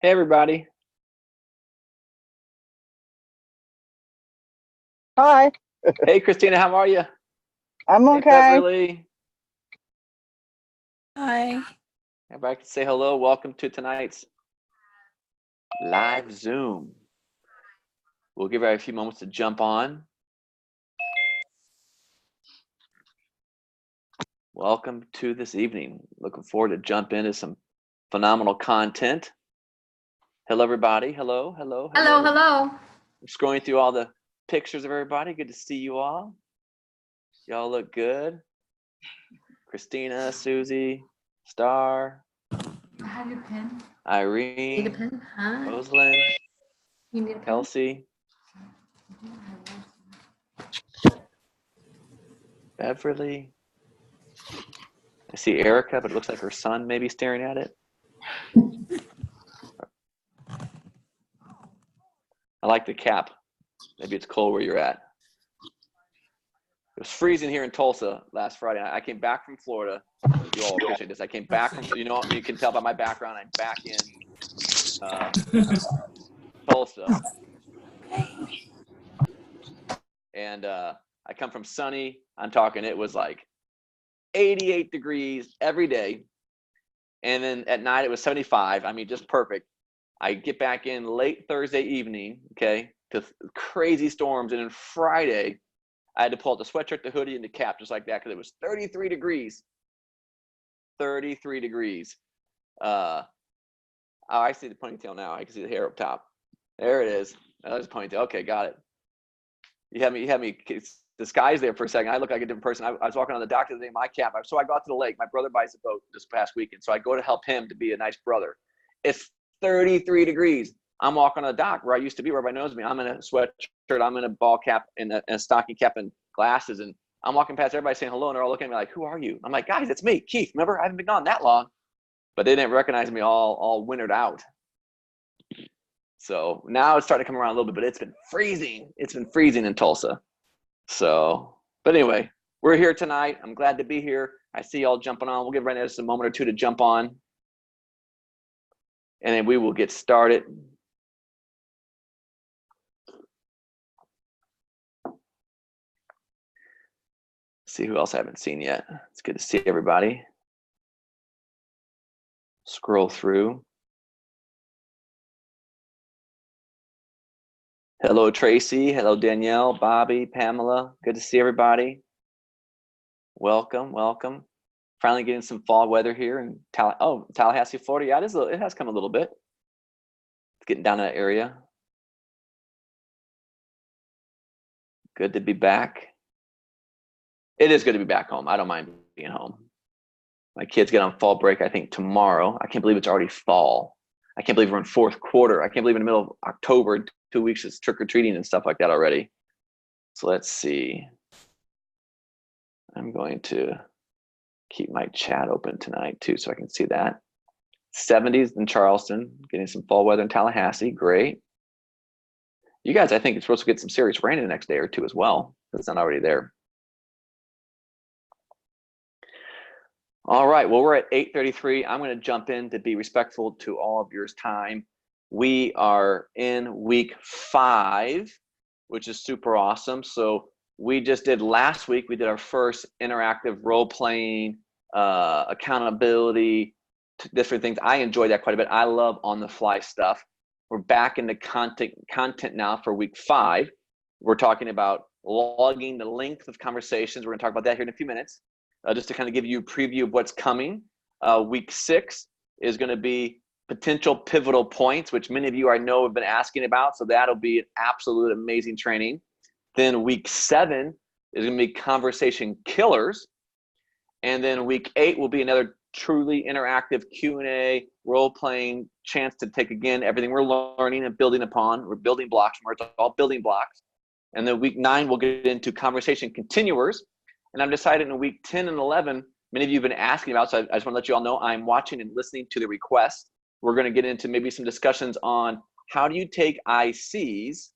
Hey everybody. Hi, Hey Christina, how are you? I'm Hey okay. Beverly. Hi. Everybody can say hello. Welcome to tonight's live Zoom. We'll give everybody a few moments to jump on. Welcome to this evening. Looking forward to jump into some phenomenal content. Hello everybody. Hello. Hello, hello. I'm scrolling through all the pictures of everybody. Good to see you all. Y'all look good. Christina, Susie, Star, I have your pen. Need a Irene, pen? Hi. Rosalind, You need a pen? Kelsey, Beverly. I see Erica, but it looks like her son may be staring at it. I like the cap. Maybe it's cold where you're at. It was freezing here in Tulsa last Friday. I came back from Florida. You all appreciate this. I came back from, you can tell by my background, I'm back in Tulsa. And I come from sunny. I'm talking, it was like 88 degrees every day. And then at night it was 75. I mean, just perfect. I get back in late Thursday evening, okay, to crazy storms. And then Friday, I had to pull out the sweatshirt, the hoodie, and the cap just like that because it was 33 degrees. 33 degrees. Oh, I see the ponytail now. I can see the hair up top. There it is. There's a ponytail. Okay, got it. You had me disguised there for a second. I look like a different person. I was walking on the dock today in my cap. So I go out to the lake. My brother buys a boat this past weekend. So I go to help him to be a nice brother. It's 33 degrees. I'm walking on the dock where I used to be, where everybody knows me. I'm in a sweatshirt. I'm in a ball cap and a stocking cap and glasses. And I'm walking past everybody saying hello. And they're all looking at me like, who are you? I'm like, guys, it's me, Keith. Remember, I haven't been gone that long. But they didn't recognize me all wintered out. So now it's starting to come around a little bit, but it's been freezing. It's been freezing in Tulsa. So, but anyway, we're here tonight. I'm glad to be here. I see y'all jumping on. We'll give right now just a moment or two to jump on. And then we will get started. See who else I haven't seen yet. It's good to see everybody. Scroll through. Hello, Tracy. Hello, Danielle, Bobby, Pamela. Good to see everybody. Welcome, welcome. Finally getting some fall weather here in Tallahassee, Florida. Yeah, it has come a little bit. It's getting down to that area. Good to be back. It is good to be back home. I don't mind being home. My kids get on fall break, I think, tomorrow. I can't believe it's already fall. I can't believe we're in fourth quarter. I can't believe in the middle of October, 2 weeks, it's trick-or-treating and stuff like that already. So let's see. I'm going to keep my chat open tonight too so I can see that. 70s in Charleston, getting some fall weather in Tallahassee. Great. You guys, I think it's supposed to get some serious rain in the next day or two as well. It's not already there. All right, well, we're at 8:33. I'm going to jump in to be respectful to all of your time. We are in week 5, which is super awesome. So we just did last week, we did our first interactive role-playing, accountability, different things. I enjoy that quite a bit. I love on-the-fly stuff. We're back into content now for week 5. We're talking about logging the length of conversations. We're going to talk about that here in a few minutes. Just to kind of give you a preview of what's coming. Week 6 is going to be potential pivotal points, which many of you I know have been asking about. So that'll be an absolute amazing training. Then week 7 is going to be conversation killers. And then week 8 will be another truly interactive Q&A, role-playing chance to take, again, everything we're learning and building upon. We're building blocks, it's all building blocks. And then week 9, we'll get into conversation continuers. And I've decided in week 10 and 11, many of you have been asking about, so I just want to let you all know I'm watching and listening to the request. We're going to get into maybe some discussions on how do you take ICs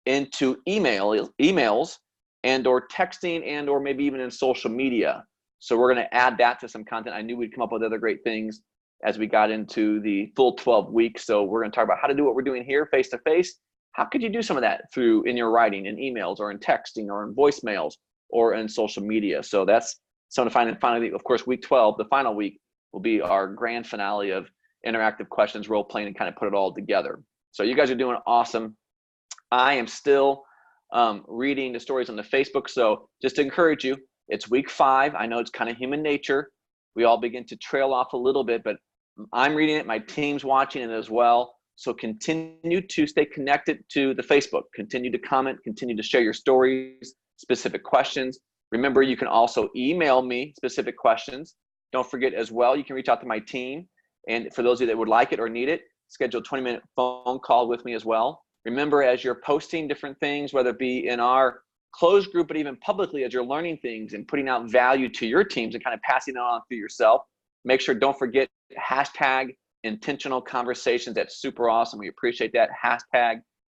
into emails and or texting and or maybe even in social media. So we're going to add that to some content. I knew we'd come up with other great things. as we got into the full 12 weeks. So we're going to talk about how to do what we're doing here face to face. How could you do some of that in your writing, in emails, or in texting, or in voicemails, or in social media? So that's some to find. And finally, of course, week 12, the final week, will be our grand finale of interactive questions, role playing, and kind of put it all together. So you guys are doing awesome. I am still reading the stories on the Facebook. So just to encourage you, it's week 5. I know it's kind of human nature. We all begin to trail off a little bit, but I'm reading it. My team's watching it as well. So continue to stay connected to the Facebook. Continue to comment. Continue to share your stories, specific questions. Remember, you can also email me specific questions. Don't forget as well, you can reach out to my team. And for those of you that would like it or need it, schedule a 20-minute phone call with me as well. Remember, as you're posting different things, whether it be in our closed group, but even publicly, as you're learning things and putting out value to your teams and kind of passing it on through yourself, make sure, don't forget, hashtag intentional conversations. That's super awesome. We appreciate that. Hashtag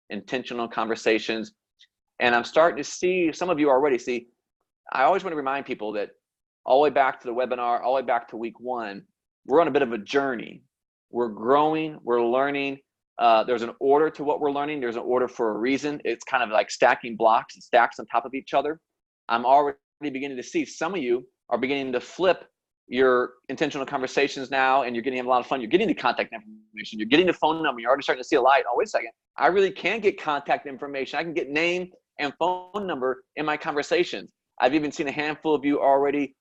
intentional conversations. And I'm starting to see, some of you already see, I always want to remind people that all the way back to the webinar, all the way back to week 1, we're on a bit of a journey. We're growing, we're learning. There's an order to what we're learning. There's an order for a reason. It's kind of like stacking blocks and stacks on top of each other. I'm already beginning to see some of you are beginning to flip your intentional conversations now, and you're getting a lot of fun. You're getting the contact information. You're getting the phone number. You're already starting to see a light. Oh, wait a second. I really can get contact information. I can get name and phone number in my conversations. I've even seen a handful of you already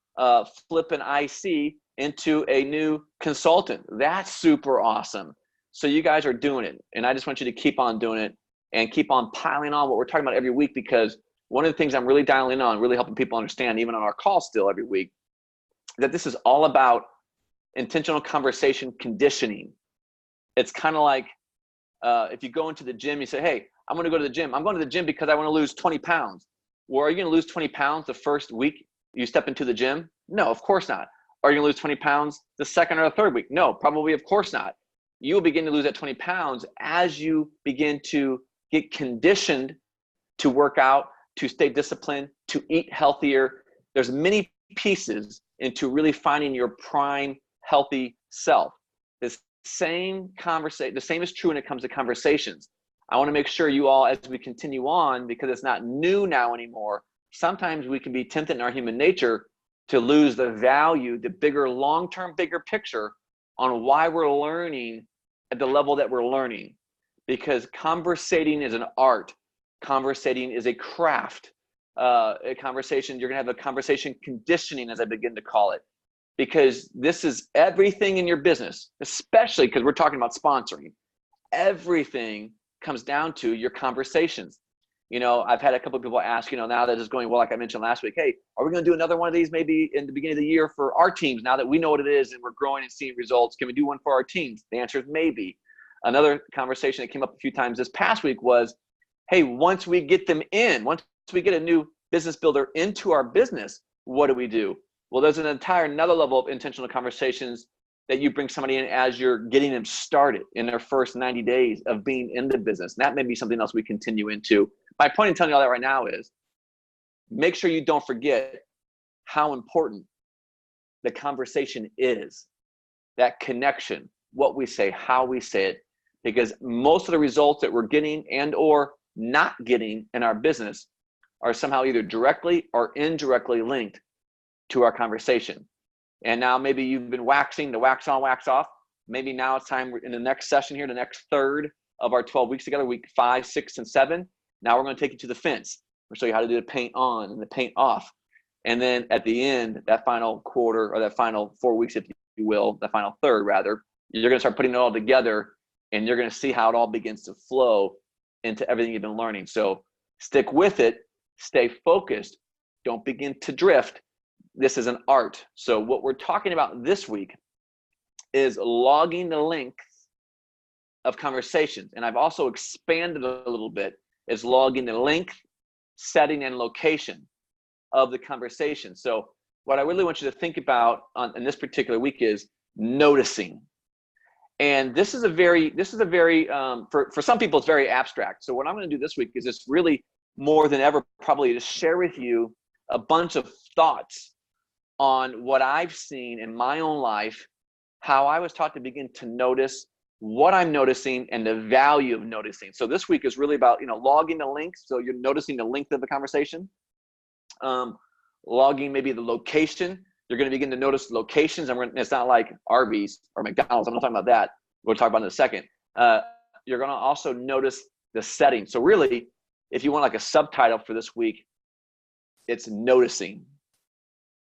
flip an IC into a new consultant. That's super awesome. So you guys are doing it. And I just want you to keep on doing it and keep on piling on what we're talking about every week, because one of the things I'm really dialing in on, really helping people understand, even on our call still every week, that this is all about intentional conversation conditioning. It's kind of like if you go into the gym, you say, hey, I'm going to go to the gym. I'm going to the gym because I want to lose 20 pounds. Well, are you going to lose 20 pounds the first week you step into the gym? No, of course not. Are you going to lose 20 pounds the second or the third week? No, probably of course not. You will begin to lose that 20 pounds as you begin to get conditioned to work out, to stay disciplined, to eat healthier. There's many pieces into really finding your prime healthy self. The same is true when it comes to conversations. I want to make sure you all, as we continue on, because it's not new now anymore, sometimes we can be tempted in our human nature to lose the value, the bigger, long-term, bigger picture on why we're learning at the level that we're learning. Because conversating is an art. Conversating is a craft. A conversation, you're going to have a conversation conditioning, as I begin to call it. Because this is everything in your business, especially because we're talking about sponsoring. Everything comes down to your conversations. You know, I've had a couple of people ask, you know, now that it's going well, like I mentioned last week, hey, are we going to do another one of these maybe in the beginning of the year for our teams now that we know what it is and we're growing and seeing results? Can we do one for our teams? The answer is maybe. Another conversation that came up a few times this past week was, hey, once we get them in, once we get a new business builder into our business, what do we do? Well, there's another level of intentional conversations that you bring somebody in as you're getting them started in their first 90 days of being in the business. And that may be something else we continue into. My point in telling you all that right now is make sure you don't forget how important the conversation is, that connection, what we say, how we say it, because most of the results that we're getting and or not getting in our business are somehow either directly or indirectly linked to our conversation. And now maybe you've been waxing the wax on, wax off. Maybe now it's time in the next session here, the next third of our 12 weeks together, week 5, 6, and 7. Now we're going to take you to the fence. We'll show you how to do the paint on and the paint off. And then at the end, that final quarter, or that final 4 weeks, if you will, the final third rather, you're going to start putting it all together, and you're going to see how it all begins to flow into everything you've been learning. So stick with it, stay focused, don't begin to drift. This is an art. So what we're talking about this week is logging the length of conversations. And I've also expanded a little bit, is logging the length, setting, and location of the conversation. So what I really want you to think about in this particular week is noticing. And this is a very, for some people, it's very abstract. So what I'm going to do this week is just really more than ever, probably to share with you a bunch of thoughts on what I've seen in my own life how I was taught to begin to notice what I'm noticing and the value of noticing. So this week is really about, logging the links. So you're noticing the length of the conversation. Logging maybe the location. You're going to begin to notice locations. It's not like Arby's or McDonald's. I'm not talking about that. We'll talk about it in a second. You're going to also notice the setting. So really, if you want like a subtitle for this week, it's noticing.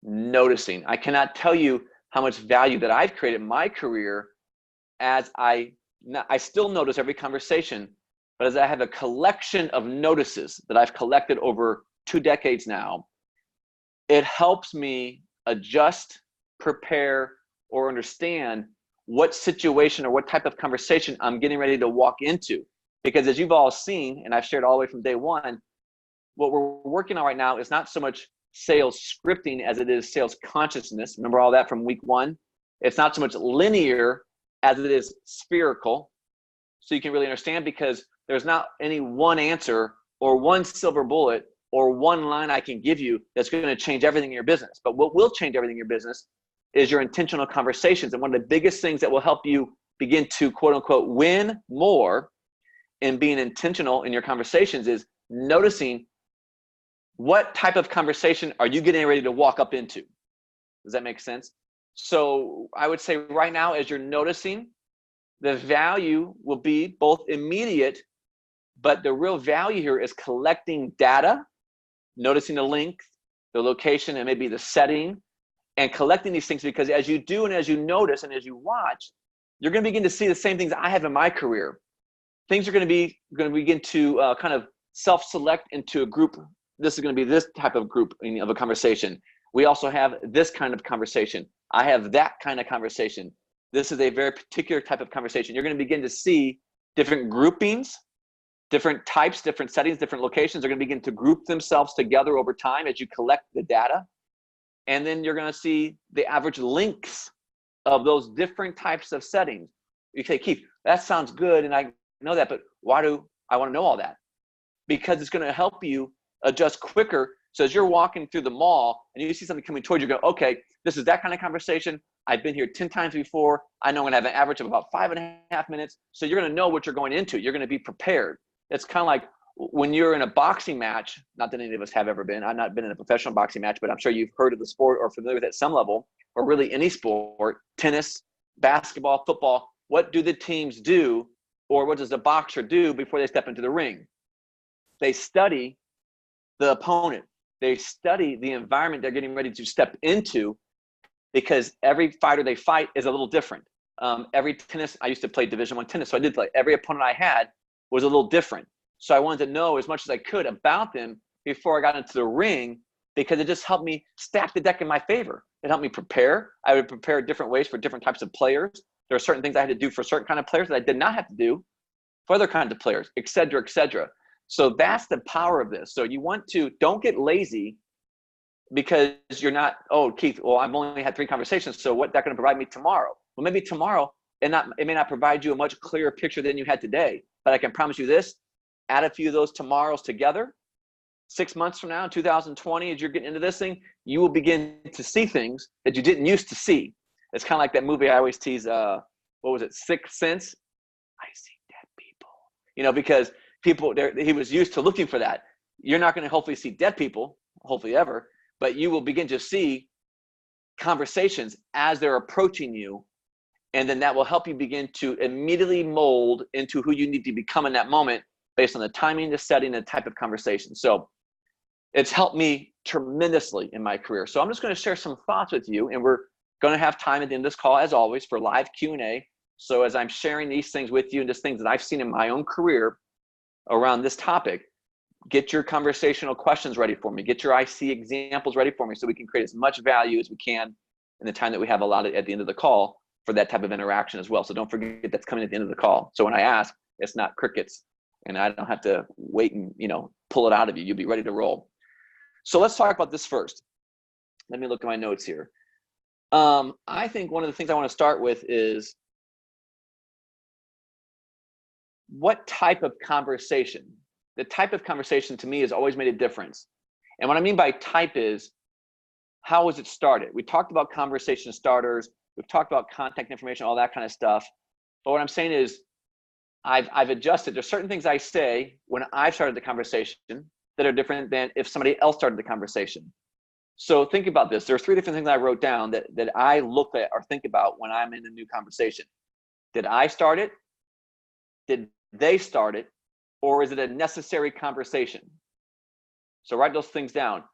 Noticing. I cannot tell you how much value that I've created in my career as I still notice every conversation, but as I have a collection of notices that I've collected over 2 decades now, it helps me adjust, prepare, or understand what situation or what type of conversation I'm getting ready to walk into. Because as you've all seen, and I've shared all the way from day one, what we're working on right now is not so much sales scripting as it is sales consciousness. Remember all that from week 1? It's not so much linear as it is spherical. So you can really understand, because there's not any one answer or one silver bullet or one line I can give you that's going to change everything in your business. But what will change everything in your business is your intentional conversations. And one of the biggest things that will help you begin to quote unquote win more in being intentional in your conversations is noticing what type of conversation are you getting ready to walk up into. Does that make sense? So I would say right now, as you're noticing, the value will be both immediate, but the real value here is collecting data, noticing the length, the location, and maybe the setting, and collecting these things, because as you do and as you notice and as you watch, you're going to begin to see the same things I have in my career. Things are going to begin to kind of self-select into a group. This is going to be this type of group of a conversation. We also have this kind of conversation. I have that kind of conversation. This is a very particular type of conversation. You're going to begin to see different groupings, different types, different settings, different locations are going to begin to group themselves together over time as you collect the data. And then you're going to see the average lengths of those different types of settings. You say, Keith, that sounds good, and I know that, but why do I want to know all that? Because it's going to help you adjust quicker. So as you're walking through the mall and you see something coming towards you, go, okay, this is that kind of conversation. I've been here 10 times before. I know I'm going to have an average of about 5.5 minutes. So you're going to know what you're going into. You're going to be prepared. It's kind of like when you're in a boxing match, not that any of us have ever been. I've not been in a professional boxing match, but I'm sure you've heard of the sport or familiar with it at some level, or really any sport, tennis, basketball, football. What do the teams do, or what does the boxer do before they step into the ring? They study the opponent. They study the environment they're getting ready to step into, because every fighter they fight is a little different. Every tennis, I used to play Division I tennis, so I did play. Every opponent I had was a little different. So I wanted to know as much as I could about them before I got into the ring, because it just helped me stack the deck in my favor. It helped me prepare. I would prepare different ways for different types of players. There are certain things I had to do for certain kind of players that I did not have to do for other kinds of players, et cetera, et cetera. So that's the power of this. So you want to, don't get lazy because you're not, oh, Keith, well, I've only had 3 conversations, so what's that going to provide me tomorrow? Well, maybe tomorrow, it may not provide you a much clearer picture than you had today, but I can promise you this, add a few of those tomorrows together, 6 months from now, in 2020, as you're getting into this thing, you will begin to see things that you didn't used to see. It's kind of like that movie I always tease, what was it, Sixth Sense? I see dead people. Because people, he was used to looking for that. You're not going to hopefully see dead people, hopefully ever, but you will begin to see conversations as they're approaching you. And then that will help you begin to immediately mold into who you need to become in that moment based on the timing, the setting, and the type of conversation. So it's helped me tremendously in my career. So I'm just going to share some thoughts with you, and we're going to have time at the end of this call, as always, for live Q&A. So as I'm sharing these things with you and just things that I've seen in my own career around this topic, get your conversational questions ready for me. Get your IC examples ready for me so we can create as much value as we can in the time that we have allotted at the end of the call for that type of interaction as well. So don't forget that's coming at the end of the call. So when I ask, it's not crickets, and I don't have to wait and pull it out of you. You'll be ready to roll. So let's talk about this first. Let me look at my notes here. I think one of the things I want to start with is what type of conversation. The type of conversation to me has always made a difference. And what I mean by type is, how was it started? We talked about conversation starters. We've talked about contact information, all that kind of stuff. But what I'm saying is I've adjusted. There's certain things I say when I've started the conversation that are different than if somebody else started the conversation. So think about this. There's 3 different things I wrote down that I look at or think about when I'm in a new conversation. Did I start it? Did they start it? Or is it a necessary conversation? So write those things down.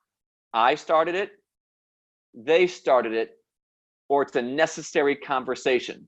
I started it, they started it, or it's a necessary conversation.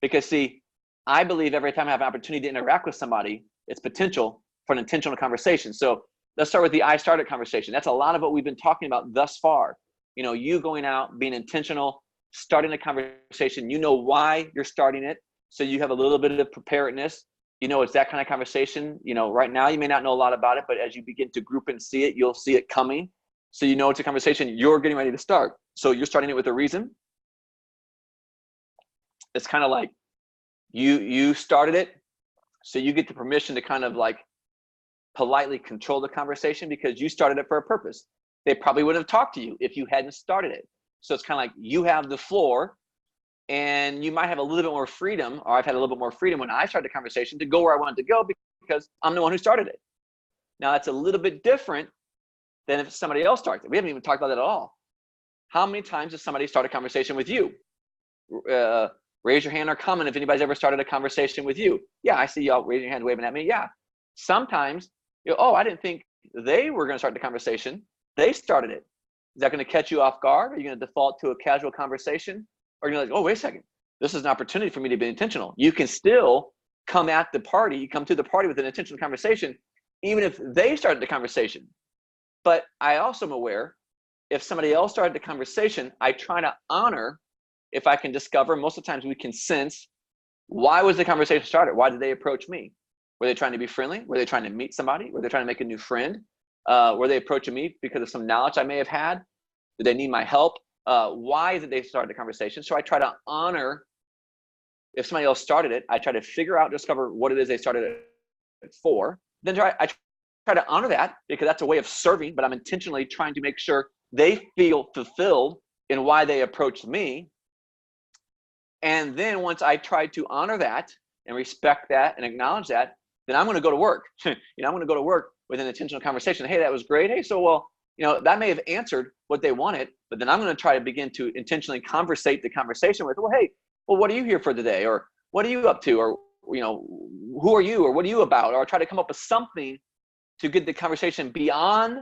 Because see, I believe every time I have an opportunity to interact with somebody, it's potential for an intentional conversation. So let's start with the I started conversation. That's a lot of what we've been talking about thus far. You know, you going out, being intentional, starting a conversation. You know why you're starting it. So you have a little bit of preparedness. You know, it's that kind of conversation. You know, right now you may not know a lot about it, but as you begin to group and see it, you'll see it coming. So you know it's a conversation you're getting ready to start. So you're starting it with a reason. It's kind of like you started it, so you get the permission to kind of like politely control the conversation because you started it for a purpose. They probably wouldn't have talked to you if you hadn't started it. So it's kind of like you have the floor, and you might have a little bit more freedom, or I've had a little bit more freedom when I started the conversation to go where I wanted to go because I'm the one who started it. Now that's a little bit different than if somebody else starts it. We haven't even talked about that at all. How many times does somebody start a conversation with you? Raise your hand or comment if anybody's ever started a conversation with you. Yeah, I see y'all raising your hand, waving at me. Yeah. Sometimes, oh, I didn't think they were going to start the conversation. They started it. Is that going to catch you off guard? Are you going to default to a casual conversation? Or are you going to like, oh, wait a second. This is an opportunity for me to be intentional. You can still come at the party. You come to the party with an intentional conversation, even if they started the conversation. But I also am aware if somebody else started the conversation, I try to honor if I can discover. Most of the times we can sense, why was the conversation started? Why did they approach me? Were they trying to be friendly? Were they trying to meet somebody? Were they trying to make a new friend? Were they approaching me because of some knowledge I may have had? Did they need my help? Why did they start the conversation? So I try to honor if somebody else started it. I try to figure out, discover what it is they started it for. Then I try to honor that because that's a way of serving, but I'm intentionally trying to make sure they feel fulfilled in why they approached me. And then once I try to honor that and respect that and acknowledge that, then I'm going to go to work. I'm going to go to work with an intentional conversation. Hey, that was great. Hey, so well, that may have answered what they wanted, but then I'm going to try to begin to intentionally conversate the conversation with, well, hey, well, what are you here for today? Or what are you up to? Or, who are you? Or what are you about? Or try to come up with something to get the conversation beyond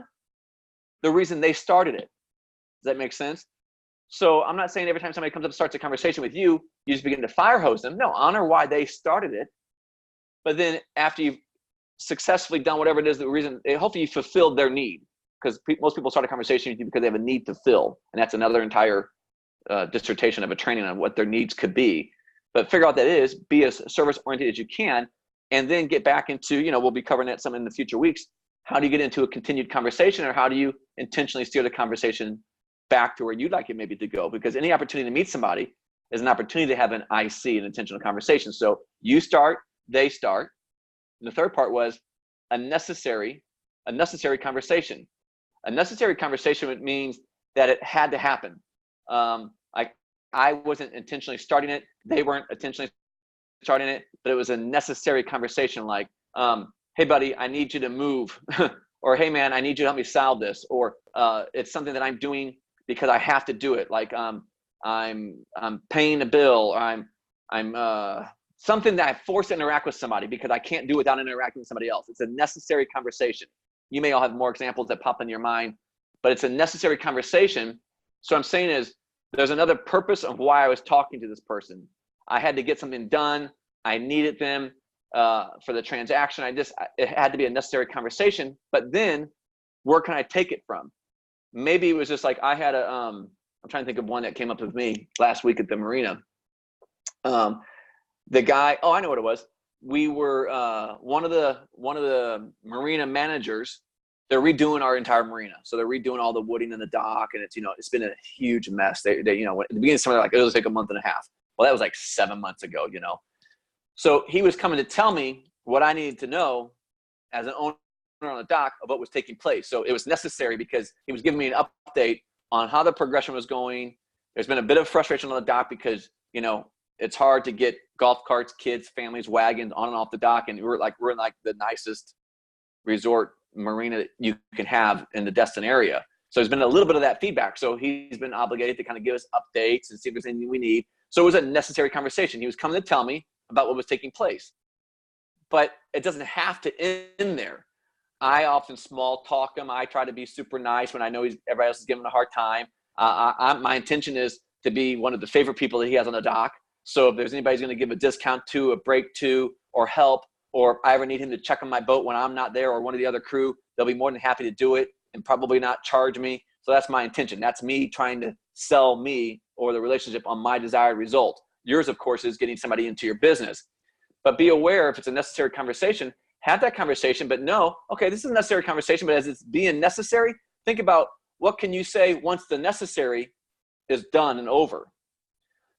the reason they started it. Does that make sense? So I'm not saying every time somebody comes up and starts a conversation with you, you just begin to fire hose them. No, honor why they started it. But then after you've successfully done whatever it is, the reason, hopefully you fulfilled their need. Because most people start a conversation with you because they have a need to fill. And that's another entire dissertation of a training on what their needs could be. But figure out what that is, be as service-oriented as you can, and then get back into, we'll be covering that some in the future weeks. How do you get into a continued conversation, or how do you intentionally steer the conversation back to where you'd like it maybe to go? Because any opportunity to meet somebody is an opportunity to have an IC, an intentional conversation. So you start, they start. And the third part was a necessary conversation. A necessary conversation means that it had to happen. I wasn't intentionally starting it. They weren't intentionally starting it, but it was a necessary conversation like, hey, buddy, I need you to move. Or, hey, man, I need you to help me solve this. Or it's something that I'm doing because I have to do it. Like I'm paying a bill. Or I'm something that I force to interact with somebody because I can't do without interacting with somebody else. It's a necessary conversation. You may all have more examples that pop in your mind, but it's a necessary conversation. So I'm saying is there's another purpose of why I was talking to this person. I had to get something done. I needed them for the transaction. It had to be a necessary conversation, but then where can I take it from? Maybe it was just like I had I'm trying to think of one that came up with me last week at the marina. The guy, I know what it was. We were one of the marina managers. They're redoing our entire marina, so they're redoing all the wooding in the dock, and it's been a huge mess. They at the beginning of summer, like it'll take a month and a half. Well, that was like 7 months ago, So he was coming to tell me what I needed to know as an owner on the dock of what was taking place. So it was necessary because he was giving me an update on how the progression was going, There's been a bit of frustration on the dock because, you know, it's hard to get golf carts, kids, families, wagons on and off the dock. And we're in like the nicest resort marina that you can have in the Destin area. So there's been a little bit of that feedback. So he's been obligated to kind of give us updates and see if there's anything we need. So it was a necessary conversation. He was coming to tell me about what was taking place. But it doesn't have to end there. I often small talk him. I try to be super nice when I know everybody else is giving him a hard time. My intention is to be one of the favorite people that he has on the dock. So if there's anybody who's going to give a discount to, a break to, or help, or if I ever need him to check on my boat when I'm not there or one of the other crew, they'll be more than happy to do it and probably not charge me. So that's my intention. That's me trying to sell me or the relationship on my desired result. Yours, of course, is getting somebody into your business. But be aware if it's a necessary conversation, have that conversation, but know, okay, this is a necessary conversation, but as it's being necessary, think about what can you say once the necessary is done and over.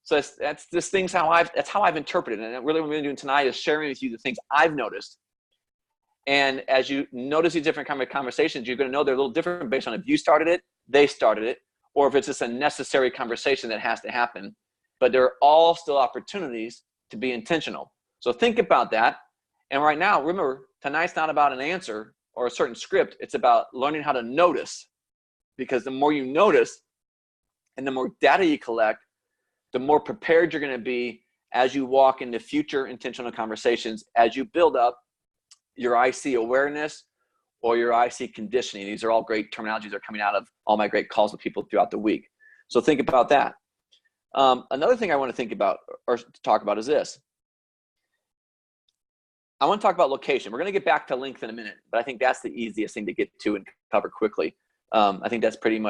So that's how I've interpreted it. And really what we're doing tonight is sharing with you the things I've noticed. And as you notice these different kind of conversations, you're going to know they're a little different based on if you started it, they started it, or if it's just a necessary conversation that has to happen. But there are all still opportunities to be intentional. So think about that. And right now, remember, tonight's not about an answer or a certain script. It's about learning how to notice. Because the more you notice and the more data you collect, the more prepared you're going to be as you walk into future intentional conversations, as you build up your IC awareness or your IC conditioning. These are all great terminologies that are coming out of all my great calls with people throughout the week. So think about that. Another thing I want to think about or talk about is this. I want to talk about location. We're going to get back to length in a minute, but I think that's the easiest thing to get to and cover quickly. I think that's pretty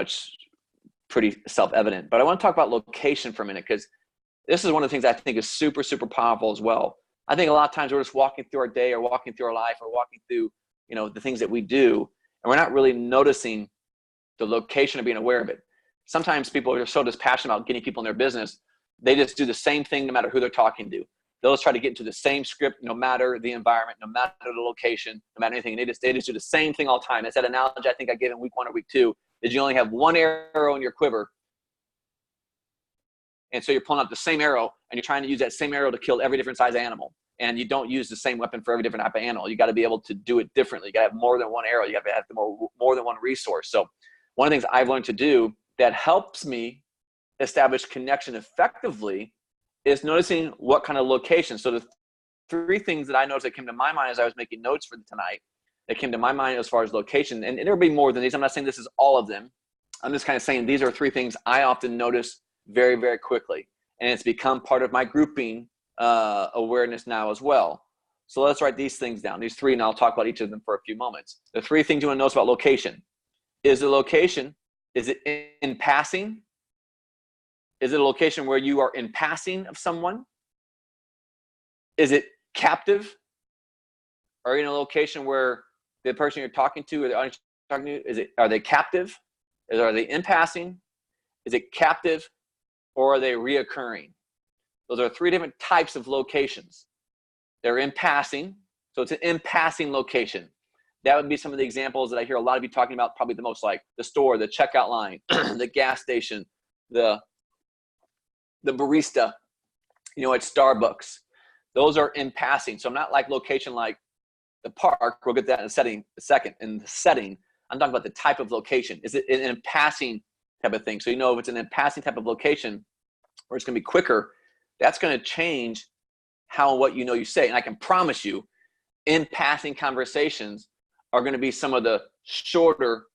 self-evident. But I want to talk about location for a minute because this is one of the things I think is super, super powerful as well. I think a lot of times we're just walking through our day or walking through our life or walking through, you know, the things that we do, and we're not really noticing the location or being aware of it. Sometimes people are so dispassionate about getting people in their business, they just do the same thing no matter who they're talking to. They'll just try to get into the same script no matter the environment, no matter the location, no matter anything. And they just do the same thing all the time. It's that analogy I think I gave in week 1 or week 2 is you only have one arrow in your quiver. And so you're pulling out the same arrow and you're trying to use that same arrow to kill every different size animal. And you don't use the same weapon for every different type of animal. You got to be able to do it differently. You got to have more than one arrow. You got to have more than one resource. So one of the things I've learned to do that helps me establish connection effectively is noticing what kind of location. So the 3 things that I noticed that came to my mind as I was making notes for tonight, that came to my mind as far as location, and there'll be more than these. I'm not saying this is all of them. I'm just kind of saying these are 3 things I often notice very, very quickly. And it's become part of my grouping awareness now as well. So let's write these things down, these 3, and I'll talk about each of them for a few moments. The 3 things you want to notice about location. Is the location, is it in passing? Is it a location where you are in passing of someone? Is it captive? Are you in a location where the person you're talking to or the audience you're talking to, are they captive? Are they in passing? Is it captive or are they reoccurring? Those are 3 different types of locations. They're in passing, so it's an in passing location. That would be some of the examples that I hear a lot of you talking about, probably the most, like the store, the checkout line, the gas station, the barista, you know, at Starbucks. Those are in passing. So I'm not like location like the park. We'll get that in a second. In the setting, I'm talking about the type of location. Is it an in passing type of thing? So you know if it's an in passing type of location where it's going to be quicker, that's going to change how and what you know you say. And I can promise you, in passing conversations are going to be some of the shorter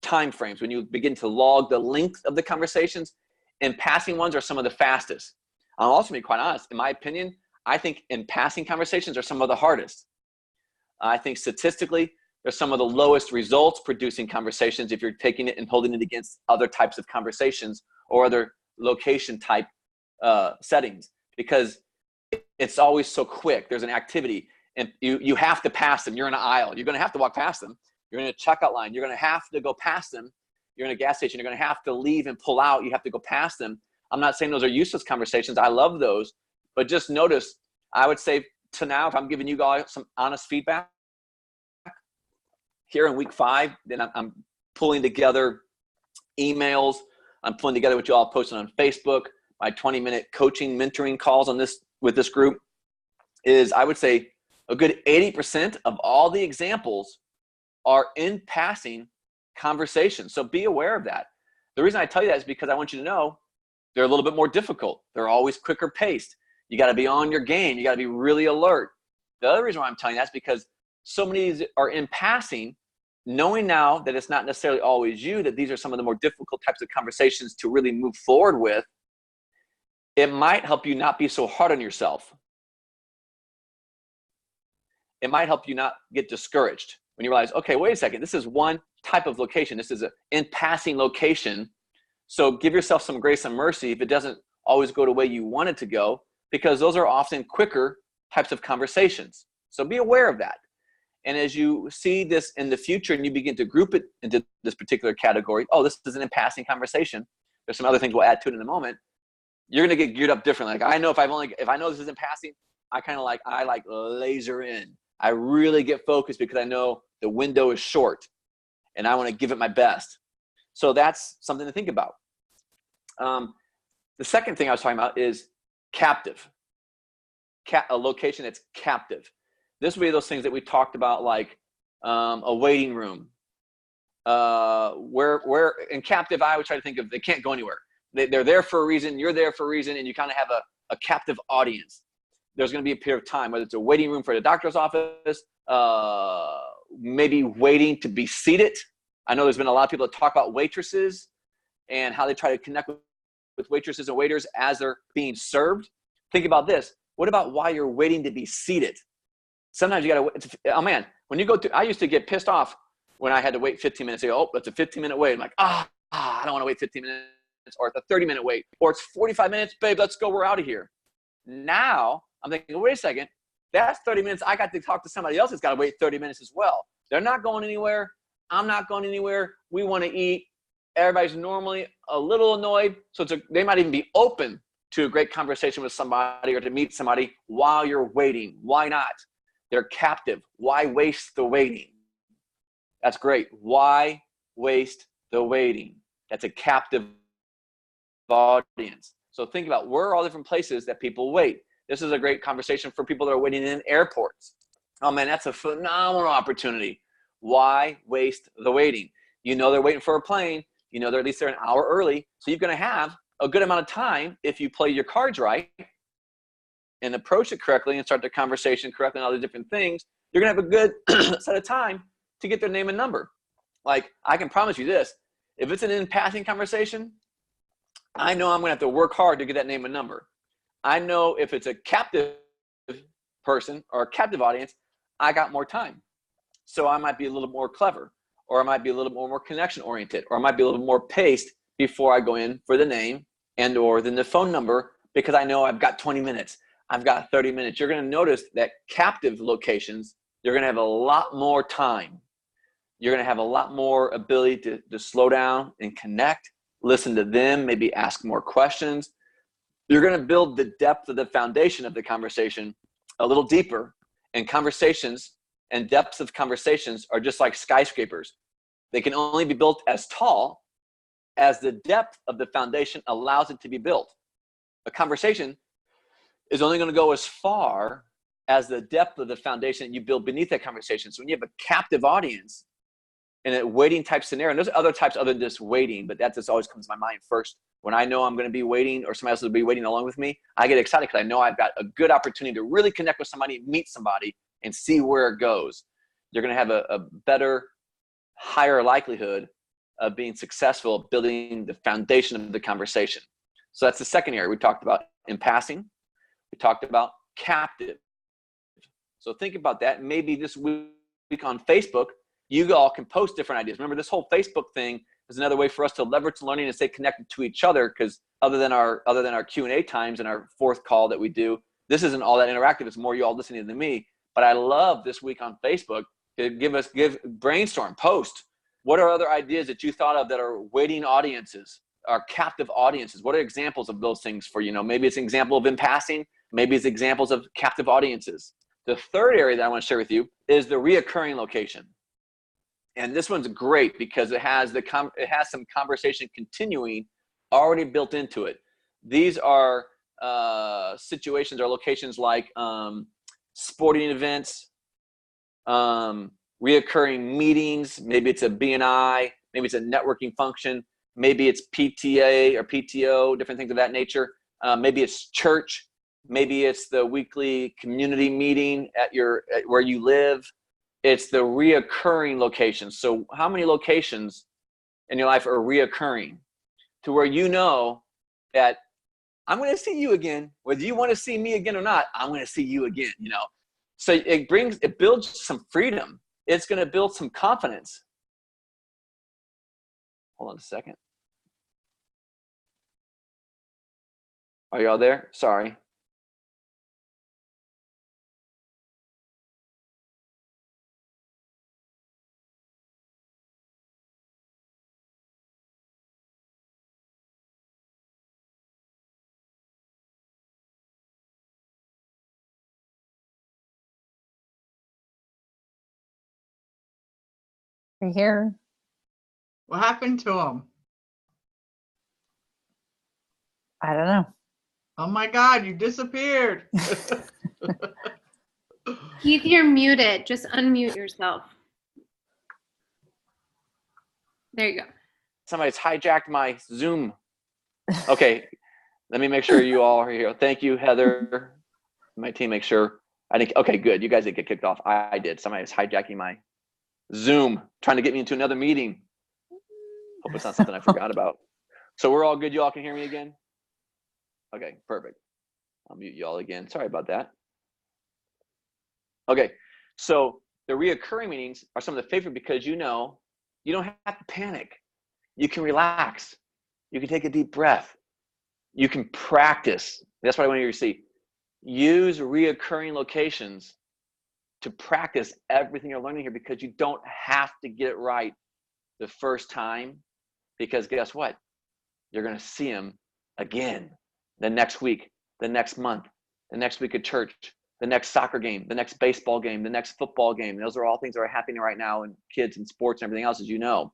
time frames. When you begin to log the length of the conversations, in passing ones are some of the fastest. I'll also be quite honest, in my opinion, I think in passing conversations are some of the hardest. I think statistically, they're some of the lowest results producing conversations if you're taking it and holding it against other types of conversations or other location type settings, because it's always so quick. There's an activity and you have to pass them. You're in an aisle. You're going to have to walk past them. You're in a checkout line. You're going to have to go past them. You're in a gas station. You're going to have to leave and pull out. You have to go past them. I'm not saying those are useless conversations. I love those. But just notice, I would say to now, if I'm giving you guys some honest feedback, here in week 5, then I'm pulling together emails. I'm pulling together what you all posted on Facebook, my 20-minute coaching, mentoring calls on this with this group, is I would say a good 80% of all the examples are in passing conversations. So be aware of that. The reason I tell you that is because I want you to know they're a little bit more difficult. They're always quicker paced. You got to be on your game. You got to be really alert. The other reason why I'm telling you that is because so many of these are in passing, knowing now that it's not necessarily always you, that these are some of the more difficult types of conversations to really move forward with. It might help you not be so hard on yourself. It might help you not get discouraged when you realize, okay, wait a second, this is one type of location. This is an in-passing location. So give yourself some grace and mercy if it doesn't always go the way you want it to go, because those are often quicker types of conversations. So be aware of that. And as you see this in the future and you begin to group it into this particular category, oh, this is an in-passing conversation. There's some other things we'll add to it in a moment. You're going to get geared up differently. Like I know if I know this is in passing, I like laser in. I really get focused because I know the window is short and I want to give it my best. So that's something to think about. The second thing I was talking about is captive. A location that's captive. This would be those things that we talked about, like a waiting room. Where in captive, I would try to think of, they can't go anywhere. They're there for a reason, you're there for a reason, and you kind of have a captive audience. There's going to be a period of time, whether it's a waiting room for the doctor's office, maybe waiting to be seated. I know there's been a lot of people that talk about waitresses and how they try to connect with waitresses and waiters as they're being served. Think about this. What about while you're waiting to be seated? Sometimes you got to, oh man, when you go through, I used to get pissed off when I had to wait 15 minutes. Oh, it's a 15-minute wait. I'm like, I don't want to wait 15 minutes, or it's a 30-minute wait, or it's 45 minutes, babe, let's go, we're out of here. Now, I'm thinking, wait a second, that's 30 minutes. I got to talk to somebody else that's got to wait 30 minutes as well. They're not going anywhere. I'm not going anywhere. We want to eat. Everybody's normally a little annoyed. So they might even be open to a great conversation with somebody or to meet somebody while you're waiting. Why not? They're captive. Why waste the waiting? That's great. Why waste the waiting? That's a captive audience. So think about, where are all different places that people wait? This is a great conversation for people that are waiting in airports. Oh man, that's a phenomenal opportunity. Why waste the waiting? You know they're waiting for a plane. You know they're at least they're an hour early. So you're going to have a good amount of time if you play your cards right and approach it correctly and start the conversation correctly and all the different things. You're going to have a good set of time to get their name and number. Like, I can promise you this. If it's an in-passing conversation, I know I'm going to have to work hard to get that name and number. I know if it's a captive person or a captive audience, I got more time. So I might be a little more clever, or I might be a little more connection oriented, or I might be a little more paced before I go in for the name and or then the phone number, because I know I've got 20 minutes. I've got 30 minutes. You're going to notice that captive locations, you're going to have a lot more time. You're going to have a lot more ability to slow down and connect, listen to them, maybe ask more questions. You're going to build the depth of the foundation of the conversation a little deeper, and conversations and depths of conversations are just like skyscrapers. They can only be built as tall as the depth of the foundation allows it to be built. A conversation is only going to go as far as the depth of the foundation that you build beneath that conversation. So when you have a captive audience in a waiting type scenario, and there's other types other than just waiting, but that just always comes to my mind first. When I know I'm going to be waiting or somebody else will be waiting along with me, I get excited because I know I've got a good opportunity to really connect with somebody, meet somebody, and see where it goes. You're going to have a better, higher likelihood of being successful at building the foundation of the conversation. So that's the second area. We talked about in passing. We talked about captive. So think about that. Maybe this week on Facebook, you all can post different ideas. Remember, this whole Facebook thing is another way for us to leverage learning and stay connected to each other, because other than our Q&A times and our fourth call that we do, this isn't all that interactive. It's more you all listening to me. But I love this week on Facebook to brainstorm, post. What are other ideas that you thought of that are waiting audiences, are captive audiences? What are examples of those things for, maybe it's an example of in passing, maybe it's examples of captive audiences. The third area that I want to share with you is the reoccurring location. And this one's great because it has some conversation continuing already built into it. These are situations or locations like sporting events, reoccurring meetings. Maybe it's a BNI, maybe it's a networking function, maybe it's PTA or PTO, different things of that nature. Maybe it's church, maybe it's the weekly community meeting at where you live. It's the reoccurring locations. So how many locations in your life are reoccurring to where you know that I'm going to see you again, whether you want to see me again or not, I'm going to see you again, you know? So it builds some freedom. It's going to build some confidence. Hold on a second. Are y'all there? Sorry. We're here. What happened to him? I don't know. Oh my God, you disappeared. Keith, you're muted. Just unmute yourself. There you go. Somebody's hijacked my Zoom. Okay, let me make sure you all are here. Thank you, Heather. My team, make sure. Okay, good. You guys didn't get kicked off. I did. Somebody was hijacking my Zoom, trying to get me into another meeting. Hope it's not something I forgot about. So we're all good. You all can hear me again? Okay, perfect. I'll mute you all again. Sorry about that. Okay, so the reoccurring meetings are some of the favorite because you know you don't have to panic. You can relax. You can take a deep breath. You can practice. That's what I want you to see. Use reoccurring locations to practice everything you're learning here because you don't have to get it right the first time because guess what? You're going to see them again the next week, the next month, the next week at church, the next soccer game, the next baseball game, the next football game. Those are all things that are happening right now in kids and sports and everything else, as you know.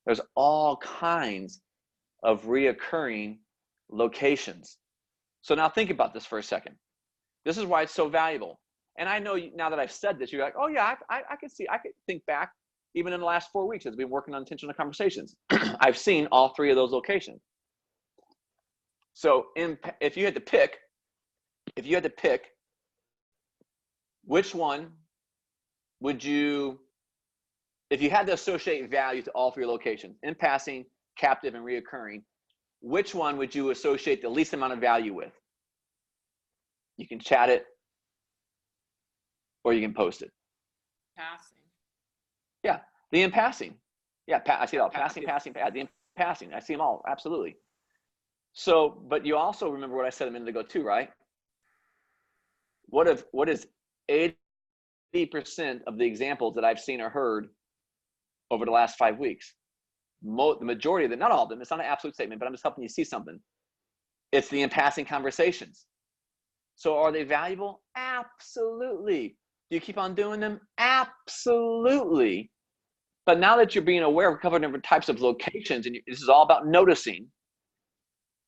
There's all kinds of reoccurring locations. So now think about this for a second. This is why it's so valuable. And I know now that I've said this, you're like, oh yeah, I could think back even in the last 4 weeks as we've been working on intentional conversations. I've seen all three of those locations. So if you had to pick, which one would you, if you had to associate value to all three locations, in passing, captive, and reoccurring, which one would you associate the least amount of value with? You can chat it, or you can post it. Passing. Yeah, the in passing. Yeah, I see it all. Passing. The in passing. I see them all. Absolutely. So, but you also remember what I said a minute ago too, right? What is 80% of the examples that I've seen or heard over the last 5 weeks? The majority of them, not all of them, it's not an absolute statement, but I'm just helping you see something. It's the in passing conversations. So are they valuable? Absolutely. Do you keep on doing them? Absolutely. But now that you're being aware of a couple of different types of locations, and this is all about noticing,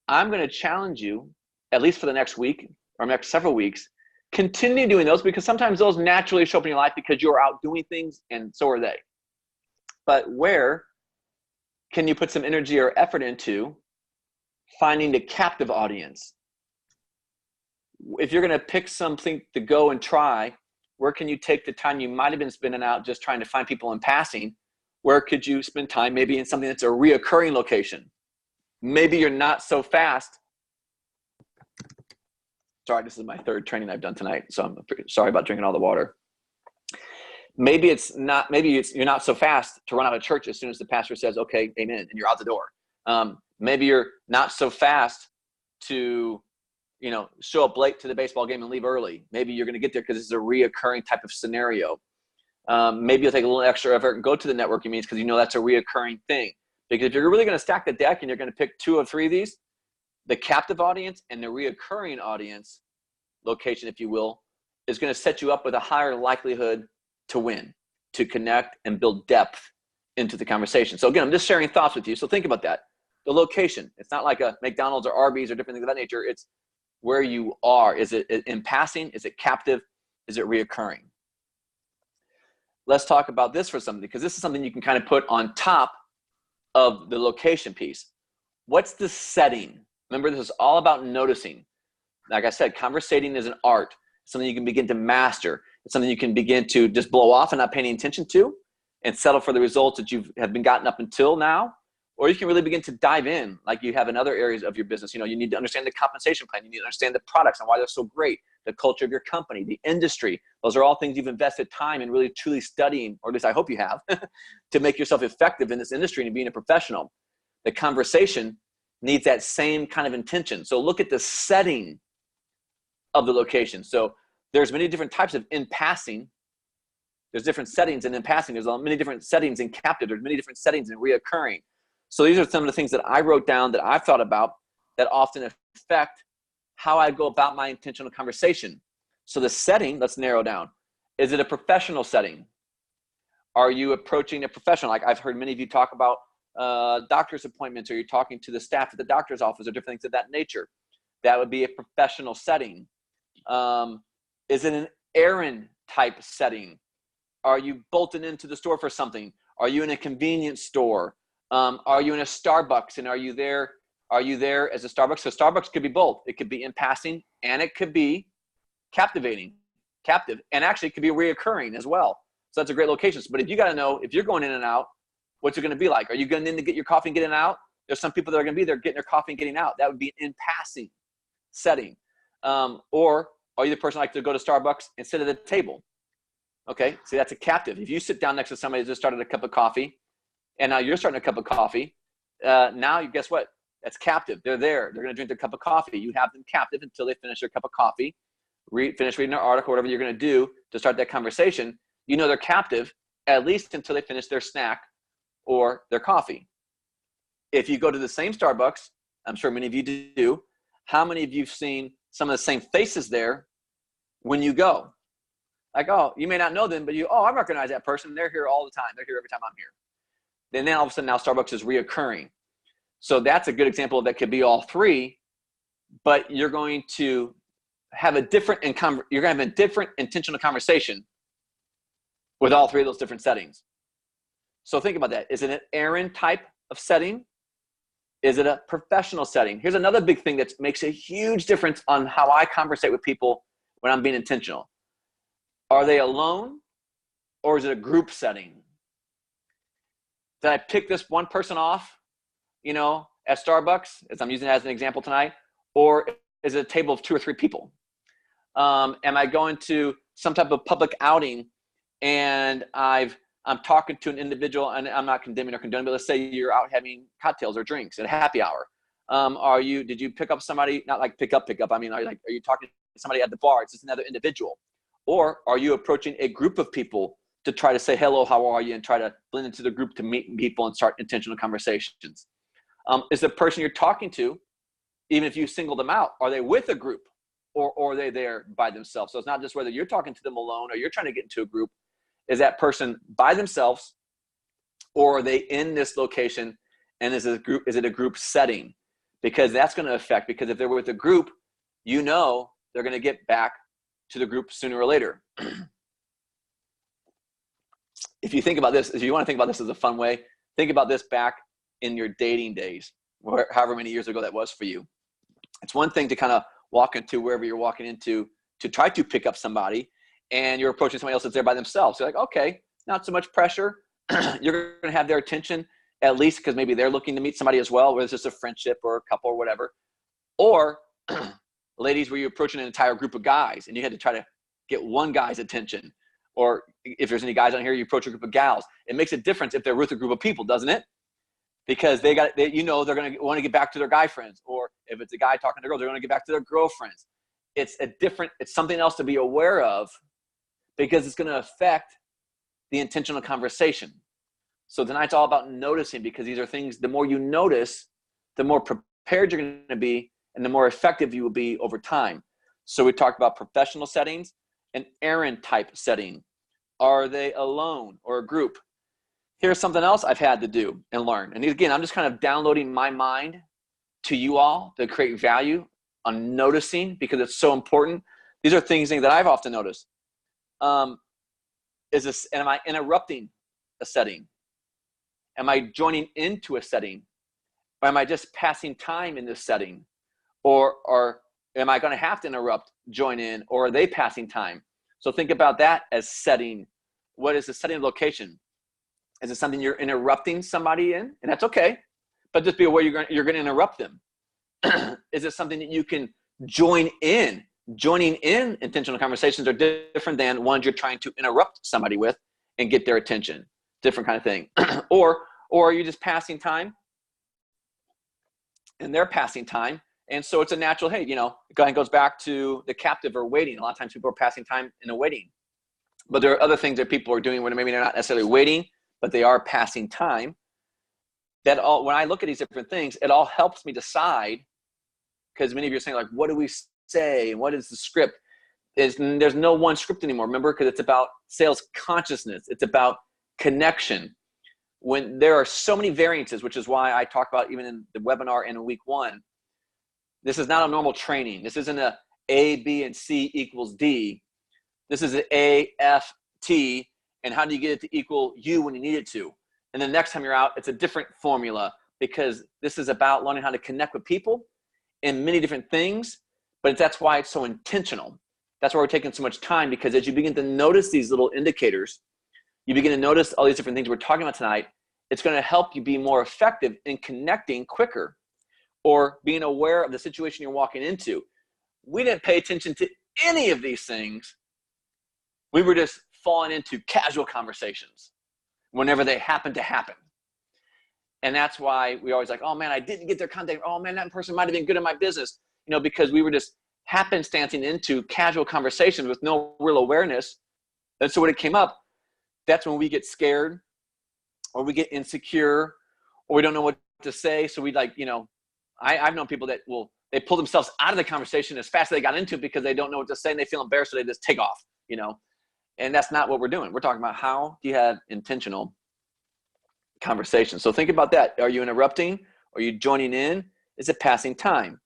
I'm going to challenge you, at least for the next week or next several weeks, continue doing those because sometimes those naturally show up in your life because you're out doing things and so are they. But where can you put some energy or effort into finding the captive audience? If you're going to pick something to go and try, where can you take the time you might have been spending out just trying to find people in passing? Where could you spend time maybe in something that's a reoccurring location? Maybe you're not so fast. Sorry, this is my third training I've done tonight, so I'm sorry about drinking all the water. Maybe you're not so fast to run out of church as soon as the pastor says, okay, amen, and you're out the door. Maybe you're not so fast to, show up late to the baseball game and leave early. Maybe you're going to get there because it's a reoccurring type of scenario. Maybe you'll take a little extra effort and go to the networking meetings because you know that's a reoccurring thing. Because if you're really going to stack the deck and you're going to pick 2 or 3 of these, the captive audience and the reoccurring audience location, if you will, is going to set you up with a higher likelihood to win, to connect and build depth into the conversation. So again, I'm just sharing thoughts with you. So think about that. the location. It's not like a McDonald's or Arby's or different things of that nature. It's where you are. Is it in passing? Is it captive? Is it reoccurring? Let's talk about this for something, because this is something you can kind of put on top of the location piece. What's the setting? Remember, this is all about noticing. Like I said, conversating is an art, something you can begin to master. It's something you can begin to just blow off and not pay any attention to and settle for the results that have been gotten up until now. Or you can really begin to dive in like you have in other areas of your business. You know, you need to understand the compensation plan. You need to understand the products and why they're so great, the culture of your company, the industry. Those are all things you've invested time in really truly studying, or at least I hope you have, to make yourself effective in this industry and being a professional. The conversation needs that same kind of intention. So look at the setting of the location. So there's many different types of in passing. There's different settings in passing. There's many different settings in captive. There's many different settings in reoccurring. So these are some of the things that I wrote down that I've thought about that often affect how I go about my intentional conversation. So the setting, let's narrow down. Is it a professional setting? Are you approaching a professional? Like I've heard many of you talk about doctor's appointments, or you're talking to the staff at the doctor's office, or different things of that nature. That would be a professional setting. Is it an errand type setting? Are you bolted into the store for something? Are you in a convenience store? Are you in a Starbucks, and are you there as a Starbucks? So Starbucks could be both. It could be in passing, and it could be captive, and actually it could be reoccurring as well. So that's a great location. But if you got to know, if you're going in and out, what's it going to be like? Are you going in to get your coffee and get in and out? There's some people that are going to be there getting their coffee and getting out. That would be an in passing setting. Or are you the person like to go to Starbucks and sit at the table? Okay, see, that's a captive. If you sit down next to somebody that just started a cup of coffee, and now you're starting a cup of coffee, now you guess what? That's captive. They're there. They're going to drink their cup of coffee. You have them captive until they finish their cup of coffee, finish reading their article, whatever you're going to do to start that conversation. You know they're captive at least until they finish their snack or their coffee. If you go to the same Starbucks, I'm sure many of you do, how many of you have seen some of the same faces there when you go? Like, oh, you may not know them, but I recognize that person. They're here all the time. They're here every time I'm here. Then all of a sudden now Starbucks is reoccurring. So that's a good example that could be all three, but you're going to have a different intentional conversation with all three of those different settings. So think about that. Is it an errand type of setting? Is it a professional setting? Here's another big thing that makes a huge difference on how I conversate with people when I'm being intentional. Are they alone, or is it a group setting? Did I pick this one person off, at Starbucks, as I'm using it as an example tonight, or is it a table of 2 or 3 people? Am I going to some type of public outing and I'm talking to an individual, and I'm not condemning or condoning, but let's say you're out having cocktails or drinks at a happy hour. Did you pick up somebody, not like pick up, I mean, are you talking to somebody at the bar? It's just another individual. Or are you approaching a group of people to try to say, hello, how are you? And try to blend into the group to meet people and start intentional conversations. Is the person you're talking to, even if you single them out, are they with a group, or are they there by themselves? So it's not just whether you're talking to them alone or you're trying to get into a group. Is that person by themselves, or are they in this location, and is it a group setting? Because that's going to affect, because if they're with a group, they're going to get back to the group sooner or later. If you think about this, if you want to think about this as a fun way, think about this back in your dating days, however many years ago that was for you. It's one thing to kind of walk into wherever you're walking into to try to pick up somebody, and you're approaching somebody else that's there by themselves. You're like, okay, not so much pressure. You're going to have their attention, at least because maybe they're looking to meet somebody as well, whether it's just a friendship or a couple or whatever. Or ladies, where you're approaching an entire group of guys and you had to try to get one guy's attention. Or if there's any guys on here, you approach a group of gals. It makes a difference if they're with a group of people, doesn't it? Because they're going to want to get back to their guy friends. Or if it's a guy talking to a girl, they're going to get back to their girlfriends. It's something else to be aware of, because it's going to affect the intentional conversation. So tonight's all about noticing, because these are things, the more you notice, the more prepared you're going to be, and the more effective you will be over time. So we talked about professional settings, an errand type setting. Are they alone or a group? Here's something else I've had to do and learn. And again, I'm just kind of downloading my mind to you all to create value on noticing, because it's so important. These are things that I've often noticed. Am I interrupting a setting? Am I joining into a setting? Or am I just passing time in this setting? Or am I going to have to interrupt, join in, or are they passing time? So think about that as setting. What is the setting of location? Is it something you're interrupting somebody in? And that's okay, but just be aware you're going to interrupt them. Is it something that you can join in? Joining in intentional conversations are different than ones you're trying to interrupt somebody with and get their attention. Different kind of thing. Or are you just passing time and they're passing time? And so it's a natural, hey, it goes back to the captive or waiting. A lot of times people are passing time in a waiting. But there are other things that people are doing when maybe they're not necessarily waiting, but they are passing time. When I look at these different things, it all helps me decide, because many of you are saying, like, what do we say? And what is the script? There's no one script anymore, remember? Because it's about sales consciousness. It's about connection. When there are so many variances, which is why I talk about even in the webinar in week 1, this is not a normal training. This isn't A, B, and C equals D. This is an A, F, T, and how do you get it to equal U when you need it to? And the next time you're out, it's a different formula, because this is about learning how to connect with people in many different things, but that's why it's so intentional. That's why we're taking so much time, because as you begin to notice these little indicators, you begin to notice all these different things we're talking about tonight, it's going to help you be more effective in connecting quicker or being aware of the situation you're walking into. We didn't pay attention to any of these things. We were just falling into casual conversations whenever they happen to happen. And that's why we always like, oh man, I didn't get their contact. Oh man, that person might've been good in my business, because we were just happenstancing into casual conversations with no real awareness. And so when it came up, that's when we get scared or we get insecure or we don't know what to say. So we I've known people that they pull themselves out of the conversation as fast as they got into it because they don't know what to say and they feel embarrassed, so they just take off, and that's not what we're doing. We're talking about how do you have intentional conversation. So think about that. Are you interrupting? Are you joining in? Is it passing time?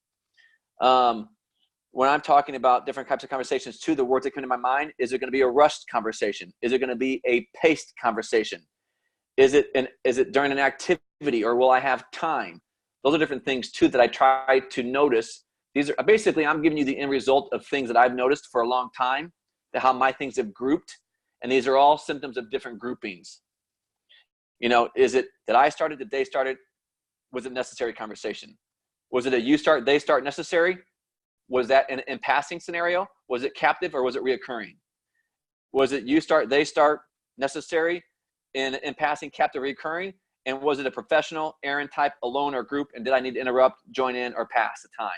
When I'm talking about different types of conversations too, the words that come to my mind, is it going to be a rushed conversation? Is it going to be a paced conversation? Is it during an activity, or will I have time? Those are different things too that I try to notice. These are basically, I'm giving you the end result of things that I've noticed for a long time, how my things have grouped. And these are all symptoms of different groupings. Is it that I started, that they started? Was it necessary conversation? Was it a you start, they start necessary? Was that an in passing scenario? Was it captive, or was it reoccurring? Was it you start, they start necessary, in passing, captive, reoccurring? And was it a professional, errand type, alone, or group? And did I need to interrupt, join in, or pass the time?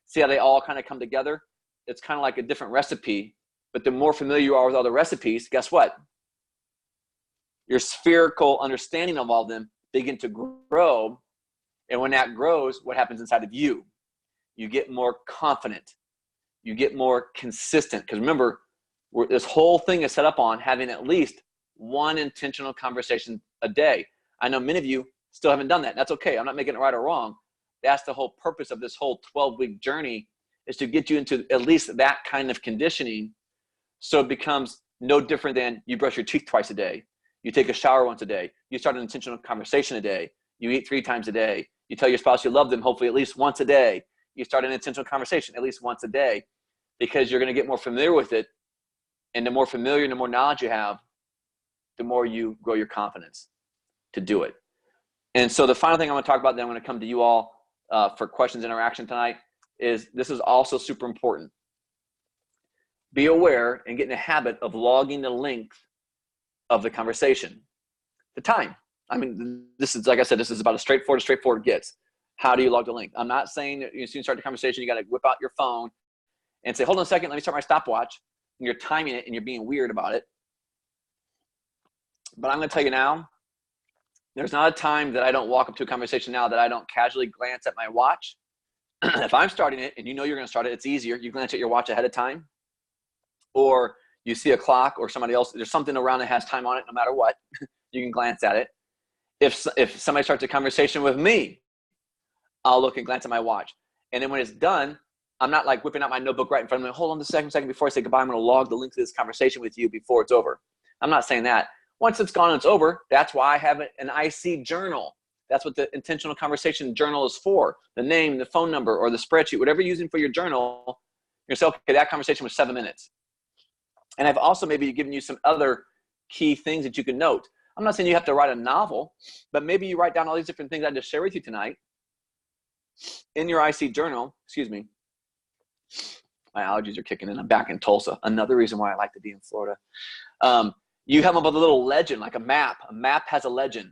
See how they all kind of come together? It's kind of like a different recipe, but the more familiar you are with all the recipes, guess what? Your spherical understanding of all of them begin to grow. And when that grows, what happens inside of you? You get more confident. You get more consistent. Because remember, this whole thing is set up on having at least one intentional conversation a day. I know many of you still haven't done that. That's okay. I'm not making it right or wrong. That's the whole purpose of this whole 12-week journey, is to get you into at least that kind of conditioning, so it becomes no different than you brush your teeth twice a day. You take a shower once a day. You start an intentional conversation a day. You eat 3 times a day. You tell your spouse you love them, hopefully at least once a day. You start an intentional conversation at least once a day, because you're going to get more familiar with it. And the more familiar and the more knowledge you have, the more you grow your confidence to do it. And so the final thing I'm going to talk about, then I'm going to come to you all for questions, interaction tonight, is this is also super important. Be aware and get in the habit of logging the length of the conversation, the time. I mean, this is, like I said, this is about as straightforward gets. How do you log the length? I'm not saying that as soon as you start the conversation, you got to whip out your phone and say, hold on a second, let me start my stopwatch. And you're timing it and you're being weird about it. But I'm going to tell you now, there's not a time that I don't walk up to a conversation now that I don't casually glance at my watch. If I'm starting it and you know you're going to start it, it's easier. You glance at your watch ahead of time, or you see a clock or somebody else. There's something around that has time on it no matter what. You can glance at it. If somebody starts a conversation with me, I'll look and glance at my watch. And then when it's done, I'm not like whipping out my notebook right in front of me. Hold on a second before I say goodbye. I'm going to log the link to this conversation with you before it's over. I'm not saying that. Once it's gone and it's over, that's why I have an IC journal. That's what the intentional conversation journal is for. The name, the phone number, or the spreadsheet, whatever you're using for your journal, you're saying, okay, that conversation was 7 minutes. And I've also maybe given you some other key things that you can note. I'm not saying you have to write a novel, but maybe you write down all these different things I just shared with you tonight in your IC journal. Excuse me. My allergies are kicking in. I'm back in Tulsa. Another reason why I like to be in Florida. You come up with a little legend, like a map. A map has a legend.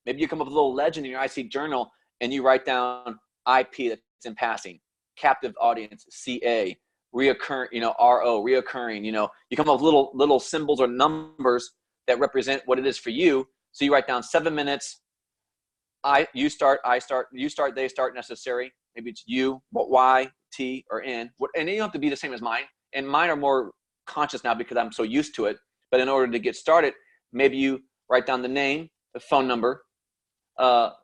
Maybe you come up with a little legend in your IC journal and you write down IP that's in passing, captive audience, CA, reoccurring, RO, reoccurring, you come up with little symbols or numbers that represent what it is for you. So you write down 7 minutes. You start, I start, you start, they start, necessary. Maybe it's you, Y, T, or N. And you don't have to be the same as mine. And mine are more conscious now because I'm so used to it. But in order to get started, maybe you write down the name, the phone number, the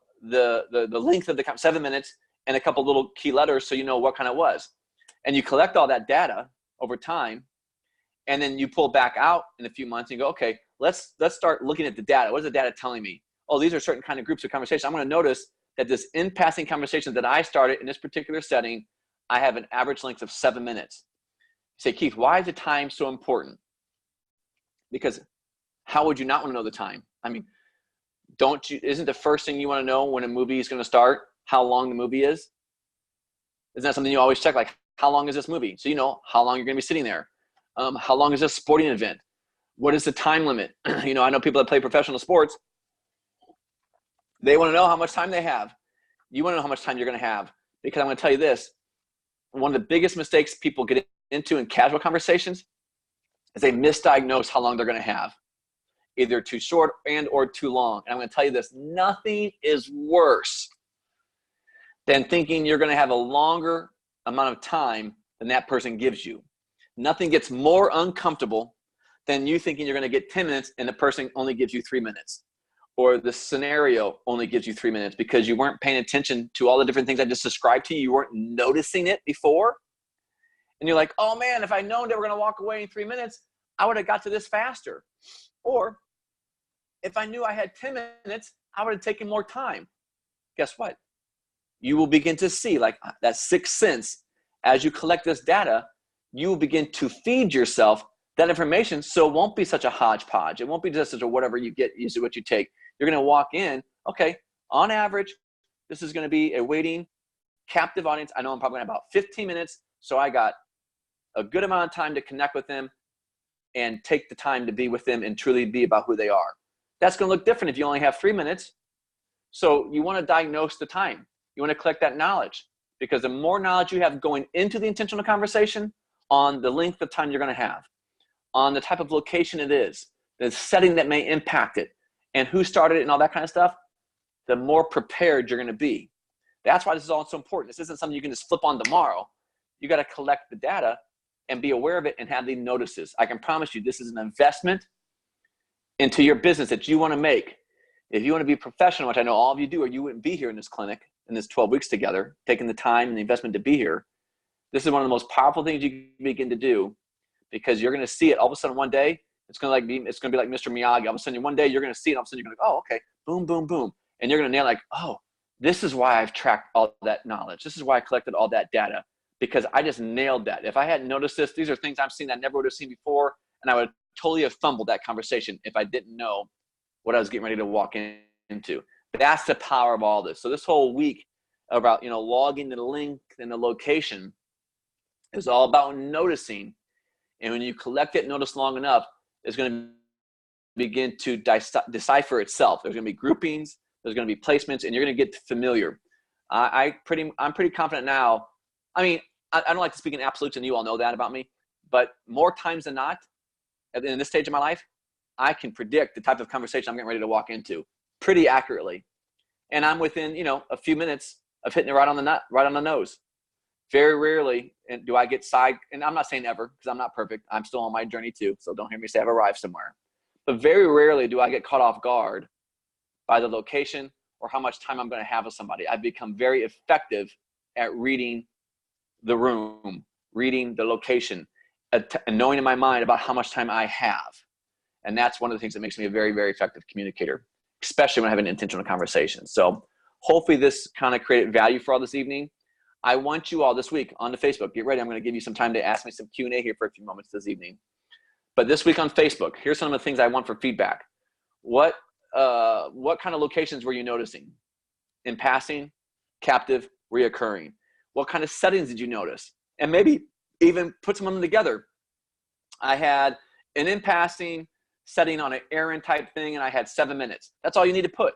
length of the 7 minutes, and a couple little key letters so you know what kind it was. And you collect all that data over time, and then you pull back out in a few months and you go, okay, let's start looking at the data. What is the data telling me? Oh, these are certain kind of groups of conversation. I'm going to notice that this in-passing conversation that I started in this particular setting, I have an average length of 7 minutes. You say, Keith, why is the time so important? Because how would you not want to know the time? I mean, isn't the first thing you want to know when a movie is going to start how long the movie is? Isn't that something you always check? Like, how long is this movie? So you know how long you're going to be sitting there. How long is this sporting event? What is the time limit? I know people that play professional sports. They want to know how much time they have. You want to know how much time you're going to have. Because I'm going to tell you this. One of the biggest mistakes people get into in casual conversations is they misdiagnose how long they're going to have. Either too short or too long. And I'm going to tell you this. Nothing is worse than thinking you're going to have a longer amount of time than that person gives you. Nothing gets more uncomfortable than you thinking you're going to get 10 minutes and the person only gives you 3 minutes. Or the scenario only gives you 3 minutes because you weren't paying attention to all the different things I just described to you. You weren't noticing it before. And you're like, oh man, if I'd known they were going to walk away in 3 minutes, I would have got to this faster. Or if I knew I had 10 minutes, I would have taken more time. Guess what? You will begin to see, like that sixth sense, as you collect this data, you will begin to feed yourself that information so it won't be such a hodgepodge. It won't be just such a whatever you get, you see what you take. You're going to walk in, okay, on average, this is going to be a waiting captive audience. I know I'm probably going to have about 15 minutes, so I got a good amount of time to connect with them and take the time to be with them and truly be about who they are. That's going to look different if you only have 3 minutes. So you want to diagnose the time. You want to collect that knowledge because the more knowledge you have going into the intentional conversation on the length of time you're going to have, on the type of location it is, the setting that may impact it, and who started it and all that kind of stuff, the more prepared you're going to be. That's why this is all so important. This isn't something you can just flip on tomorrow. You got to collect the data and be aware of it and have the notices. I can promise you this is an investment into your business that you want to make. If you want to be professional, which I know all of you do, or you wouldn't be here in this clinic in this 12 weeks together, taking the time and the investment to be here. This is one of the most powerful things you can begin to do because you're going to see it all of a sudden one day. It's going to be like Mr. Miyagi. All of a sudden one day you're going to see it. All of a sudden you're going to go, oh, okay, boom, boom, boom. And you're going to nail like, oh, this is why I've tracked all that knowledge. This is why I collected all that data because I just nailed that. If I hadn't noticed this, these are things I've seen that I never would have seen before. And I would totally have fumbled that conversation if I didn't know what I was getting ready to walk into. That's the power of all this. So this whole week about, logging the link and the location is all about noticing. And when you collect it, notice long enough, it's going to begin to decipher itself. There's going to be groupings, there's going to be placements, and you're going to get familiar. I'm pretty confident now. I mean, I don't like to speak in absolutes, and you all know that about me. But more times than not, in this stage of my life, I can predict the type of conversation I'm getting ready to walk into pretty accurately. And I'm within, a few minutes of hitting it right on the nose. Very rarely do I get side, and I'm not saying ever because I'm not perfect. I'm still on my journey too. So don't hear me say I've arrived somewhere. But very rarely do I get caught off guard by the location or how much time I'm going to have with somebody. I've become very effective at reading the room, reading the location, and knowing in my mind about how much time I have. And that's one of the things that makes me a very, very effective communicator, especially when I have an intentional conversation. So hopefully this kind of created value for all this evening. I want you all this week on the Facebook, get ready. I'm going to give you some time to ask me some Q&A here for a few moments this evening. But this week on Facebook, here's some of the things I want for feedback. What kind of locations were you noticing? In passing, captive, reoccurring? What kind of settings did you notice? And maybe even put some of them together. I had an in passing setting on an errand type thing, and I had 7 minutes. That's all you need to put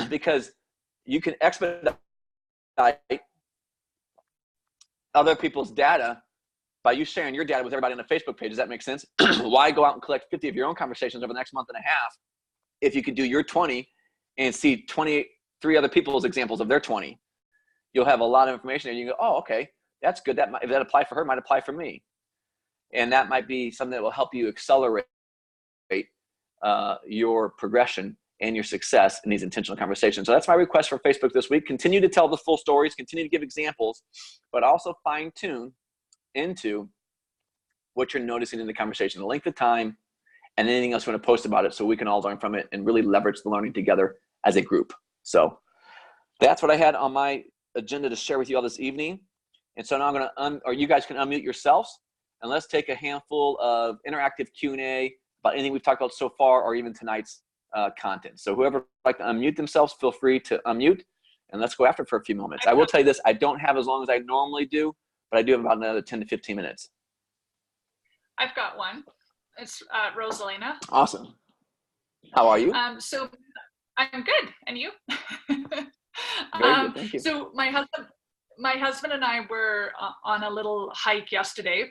because you can expedite other people's data by you sharing your data with everybody on the Facebook page. Does that make sense? Why go out and collect 50 of your own conversations over the next month and a half if you could do your 20 and see 23 other people's examples of their 20? You'll have a lot of information and you go, oh, okay, that's good. If that applied for her, it might apply for me. And that might be something that will help you accelerate your progression and your success in these intentional conversations. So that's my request for Facebook this week. Continue to tell the full stories, continue to give examples, but also fine tune into what you're noticing in the conversation, the length of time, and anything else you want to post about it so we can all learn from it and really leverage the learning together as a group. So that's what I had on my agenda to share with you all this evening. And so now I'm going to, or you guys can unmute yourselves and let's take a handful of interactive Q&A about anything we've talked about so far or even tonight's content. So whoever would like to unmute themselves, feel free to unmute and let's go after it for a few moments. I will tell you this, I don't have as long as I normally do, but I do have about another 10 to 15 minutes. I've got one. It's Rosalina. Awesome. How are you? So I'm good. And you? Very good, thank you. So my husband and I were on a little hike yesterday,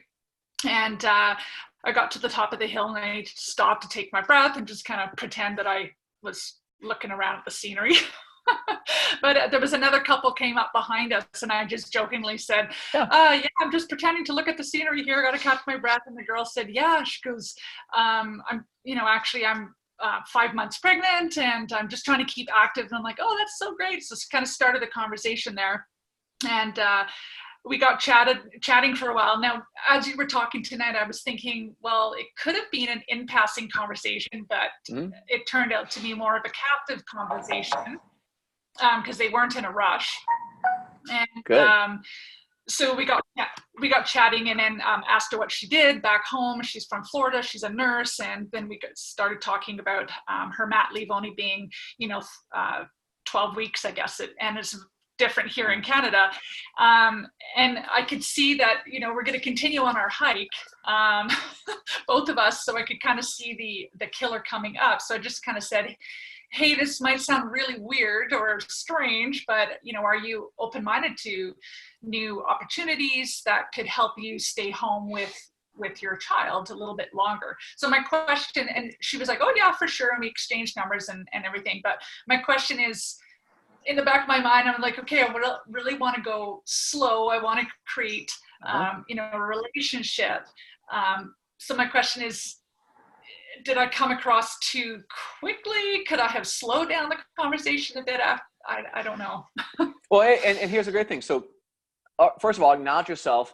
and I got to the top of the hill and I stopped to take my breath and just kind of pretend that I was looking around at the scenery. But there was another couple came up behind us and I just jokingly said, yeah, I'm just pretending to look at the scenery here. I got to catch my breath. And the girl said, yeah, she goes, I'm 5 months pregnant and I'm just trying to keep active. And I'm like, oh, that's so great. So it's kind of started the conversation there. And we got chatting for a while. Now, as you were talking tonight, I was thinking, well, it could have been an in-passing conversation, but it turned out to be more of a captive conversation because they weren't in a rush. And so we got chatting and then asked her what she did back home. She's from Florida. She's a nurse. And then we started talking about her mat leave only being, 12 weeks, I guess. And it's different here in Canada. And I could see that, we're going to continue on our hike, both of us. So I could kind of see the killer coming up. So I just kind of said, hey, this might sound really weird or strange, but, are you open-minded to new opportunities that could help you stay home with your child a little bit longer? So my question, and she was like, oh yeah, for sure. And we exchanged numbers and everything. But my question is, in the back of my mind, I'm like, okay, I really want to go slow. I want to create, a relationship. So my question is, did I come across too quickly? Could I have slowed down the conversation a bit? I don't know. Well, and here's a great thing. So first of all, acknowledge yourself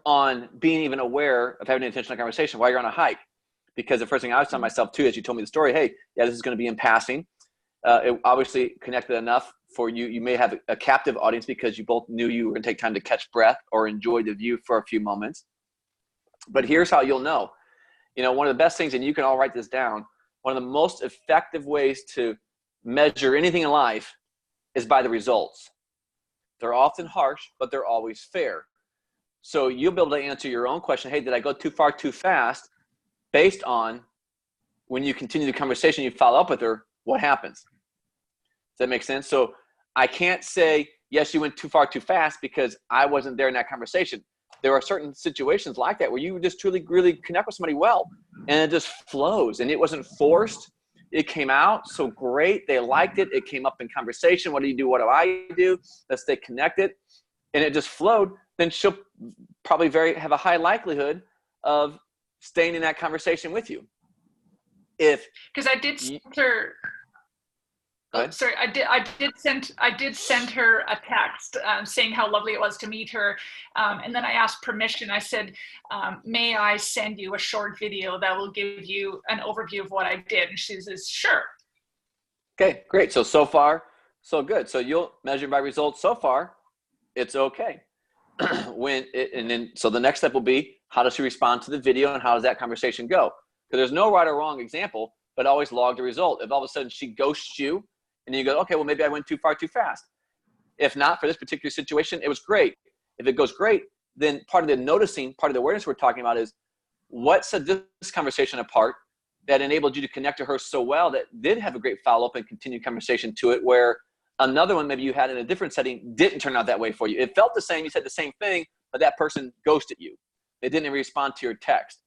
on being even aware of having an intentional conversation while you're on a hike. Because the first thing I was telling myself too, as you told me the story, hey, yeah, this is going to be in passing. It obviously connected enough for you. You may have a captive audience because you both knew you were going to take time to catch breath or enjoy the view for a few moments. But here's how you'll know. One of the best things, and you can all write this down, one of the most effective ways to measure anything in life is by the results. They're often harsh, but they're always fair. So you'll be able to answer your own question, hey, did I go too far too fast? Based on when you continue the conversation, you follow up with her, what happens? Does that make sense? So I can't say, yes, you went too far too fast because I wasn't there in that conversation. There are certain situations like that where you just truly, really connect with somebody well and it just flows and it wasn't forced. It came out so great. They liked it. It came up in conversation. What do you do? What do I do? Let's stay connected. And it just flowed. Then she'll probably have a high likelihood of staying in that conversation with you. If Because I did send her. Go Oh, ahead. sorry, I did send her a text saying how lovely it was to meet her, and then I asked permission. I said, "May I send you a short video that will give you an overview of what I did?" And she says, "Sure." Okay, great. So far, so good. So you'll measure by results. So far, it's okay. So the next step will be, how does she respond to the video and how does that conversation go? Because there's no right or wrong example, but always log the result. If all of a sudden she ghosts you and then you go, okay, well, maybe I went too far too fast. If not, for this particular situation, it was great. If it goes great, then part of the noticing, part of the awareness we're talking about is what set this conversation apart that enabled you to connect to her so well that did have a great follow-up and continued conversation to it, where another one maybe you had in a different setting didn't turn out that way for you. It felt the same, you said the same thing, but that person ghosted you. They didn't respond to your text.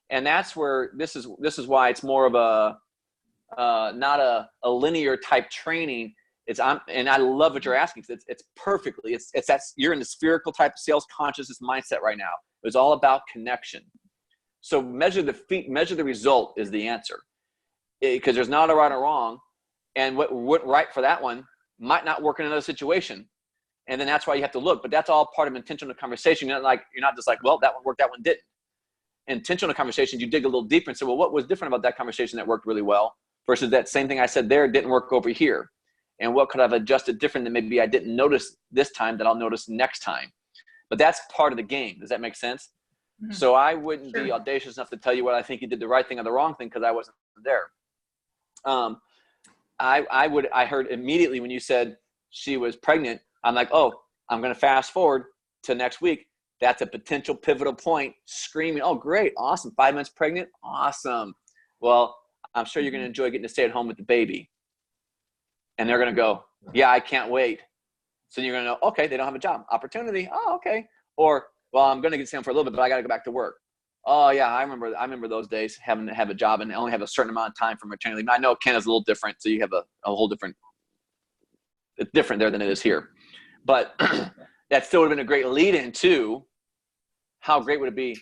And that's where this is why it's more of a not a linear type training. And I love what you're asking, because it's perfectly, it's that you're in the spherical type of sales consciousness mindset right now. It's all about connection. So measure the result is the answer, because there's not a right or wrong, and what went right for that one might not work in another situation, and then that's why you have to look. But that's all part of intentional conversation. You're not just like, well, that one worked, that one didn't. Intentional conversations, you dig a little deeper and say, well, what was different about that conversation that worked really well versus that same thing I said there didn't work over here, and what could I have adjusted different that maybe I didn't notice this time that I'll notice next time. But that's part of the game. Does that make sense? Mm-hmm. So I wouldn't be audacious enough to tell you what I think you did the right thing or the wrong thing, because I wasn't there. I heard immediately when you said she was pregnant, I'm like, oh, I'm going to fast forward to next week. That's a potential pivotal point. Screaming, oh, great, awesome. 5 months pregnant, awesome. Well, I'm sure you're going to enjoy getting to stay at home with the baby. And they're going to go, yeah, I can't wait. So you're going to know, okay, they don't have a job. Opportunity, oh, okay. Or, well, I'm going to get stay home for a little bit, but I got to go back to work. Oh, yeah, I remember those days, having to have a job and only have a certain amount of time for maternity leave. I know Canada's a little different, so you have a whole different – it's different there than it is here. But that still would have been a great lead-in to how great would it be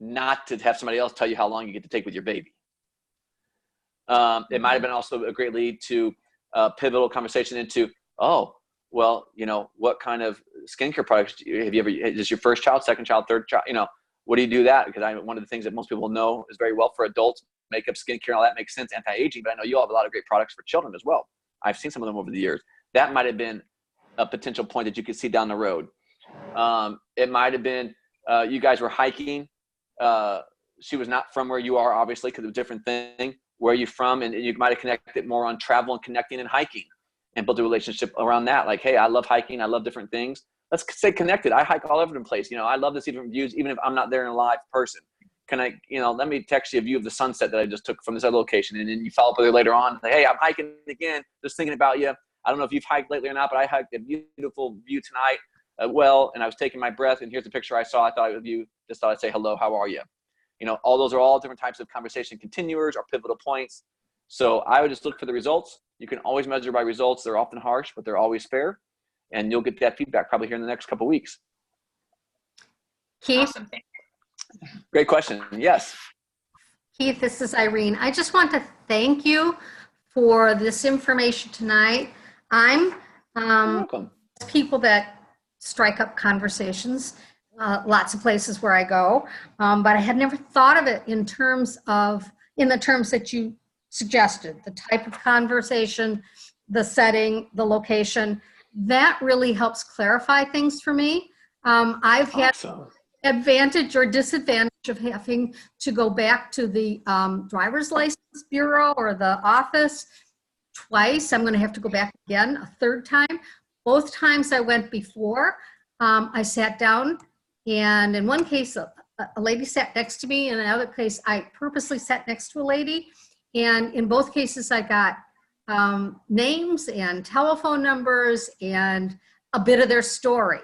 not to have somebody else tell you how long you get to take with your baby. It might have been also a great lead to a pivotal conversation into, oh, well, what kind of skincare products have you ever – is this your first child, second child, third child? What do you do that? Because one of the things that most people know is very well for adults, makeup, skincare, and all that makes sense, anti-aging, but I know you all have a lot of great products for children as well. I've seen some of them over the years. That might have been a potential point that you could see down the road. It might have been you guys were hiking. She was not from where you are, obviously, because it was a different thing. Where are you from? And you might have connected more on travel and connecting and hiking and built a relationship around that. Like, hey, I love hiking. I love different things. Let's stay connected. I hike all over the place. I love to see different views, even if I'm not there in a live person. Can I, let me text you a view of the sunset that I just took from this other location. And then you follow up with her later on. Like, hey, I'm hiking again. Just thinking about you. I don't know if you've hiked lately or not, but I hiked a beautiful view tonight. And I was taking my breath, and here's the picture I saw. I thought of you. Just thought I'd say hello. How are you? All those are all different types of conversation continuers or pivotal points. So I would just look for the results. You can always measure by results. They're often harsh, but they're always fair. And you'll get that feedback probably here in the next couple of weeks. Keith? Awesome. Great question. Yes. Keith, this is Irene. I just want to thank you for this information tonight. I'm You're welcome. people that strike up conversations, lots of places where I go, but I had never thought of it in the terms that you suggested, the type of conversation, the setting, the location. That really helps clarify things for me. I've had advantage or disadvantage of having to go back to the driver's license bureau or the office twice. I'm going to have to go back again a third time. Both times I went before, I sat down, and in one case, a lady sat next to me. In another case, I purposely sat next to a lady. And in both cases, I got names and telephone numbers and a bit of their story.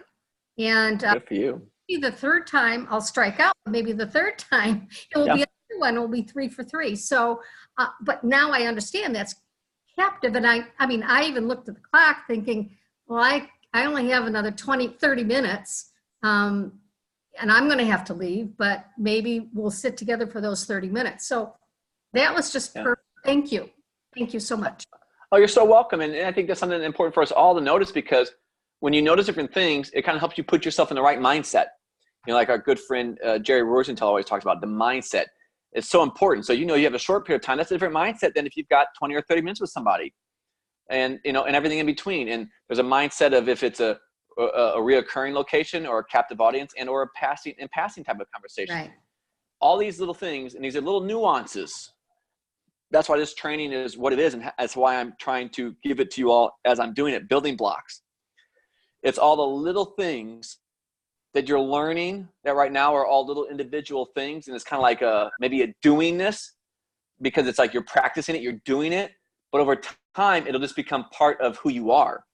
And good for you. Maybe the third time I'll strike out. Maybe the third time it will be another one. It will be 3 for 3. So, but now I understand that's captive. And I even looked at the clock thinking, well, I only have another 30 minutes. And I'm going to have to leave, but maybe we'll sit together for those 30 minutes. So That was just Yeah. perfect. Thank you. Thank you so much. Oh, you're so welcome. And I think that's something important for us all to notice, because when you notice different things, it kind of helps you put yourself in the right mindset. You know, like our good friend Jerry Rosenthal always talks about, the mindset. It's so important. So, you have a short period of time. That's a different mindset than if you've got 20 or 30 minutes with somebody, and, and everything in between. And there's a mindset of if it's a reoccurring location or a captive audience and or a passing type of conversation. Right. All these little things, and these are little nuances. That's why this training is what it is, and that's why I'm trying to give it to you all as I'm doing it, building blocks. It's all the little things that you're learning that right now are all little individual things, and it's kind of like maybe a doingness, because it's like you're practicing it, you're doing it, but over time it'll just become part of who you are.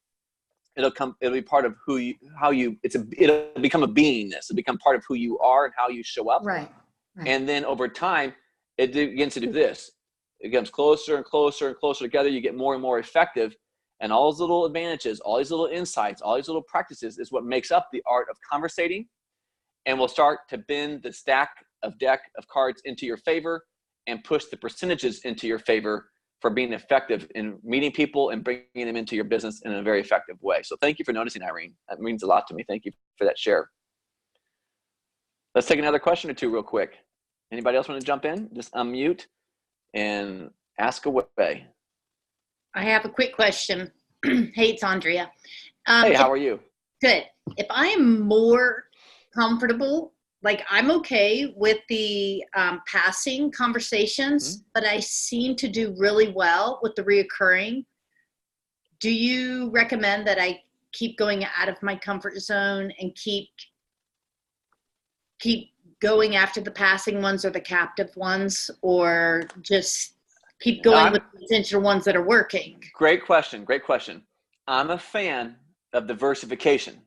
It'll be part of it'll become a beingness. It'll become part of who you are and how you show up. Right. And then over time, it begins to do this. It comes closer and closer and closer together. You get more and more effective. And all those little advantages, all these little insights, all these little practices is what makes up the art of conversating. And we'll start to bend the deck of cards into your favor and push the percentages into your favor for being effective in meeting people and bringing them into your business in a very effective way. So thank you for noticing, Irene. That means a lot to me. Thank you for that share. Let's take another question or two real quick. Anybody else want to jump in? Just unmute and ask away. I have a quick question. Hey, it's Andrea. Hey, how are you? Good. If I am more comfortable, like I'm okay with the passing conversations, but I seem to do really well with the reoccurring. Do you recommend that I keep going out of my comfort zone and keep going after the passing ones or the captive ones, or just keep going with the intentional ones that are working? Great question. Great question. I'm a fan of diversification.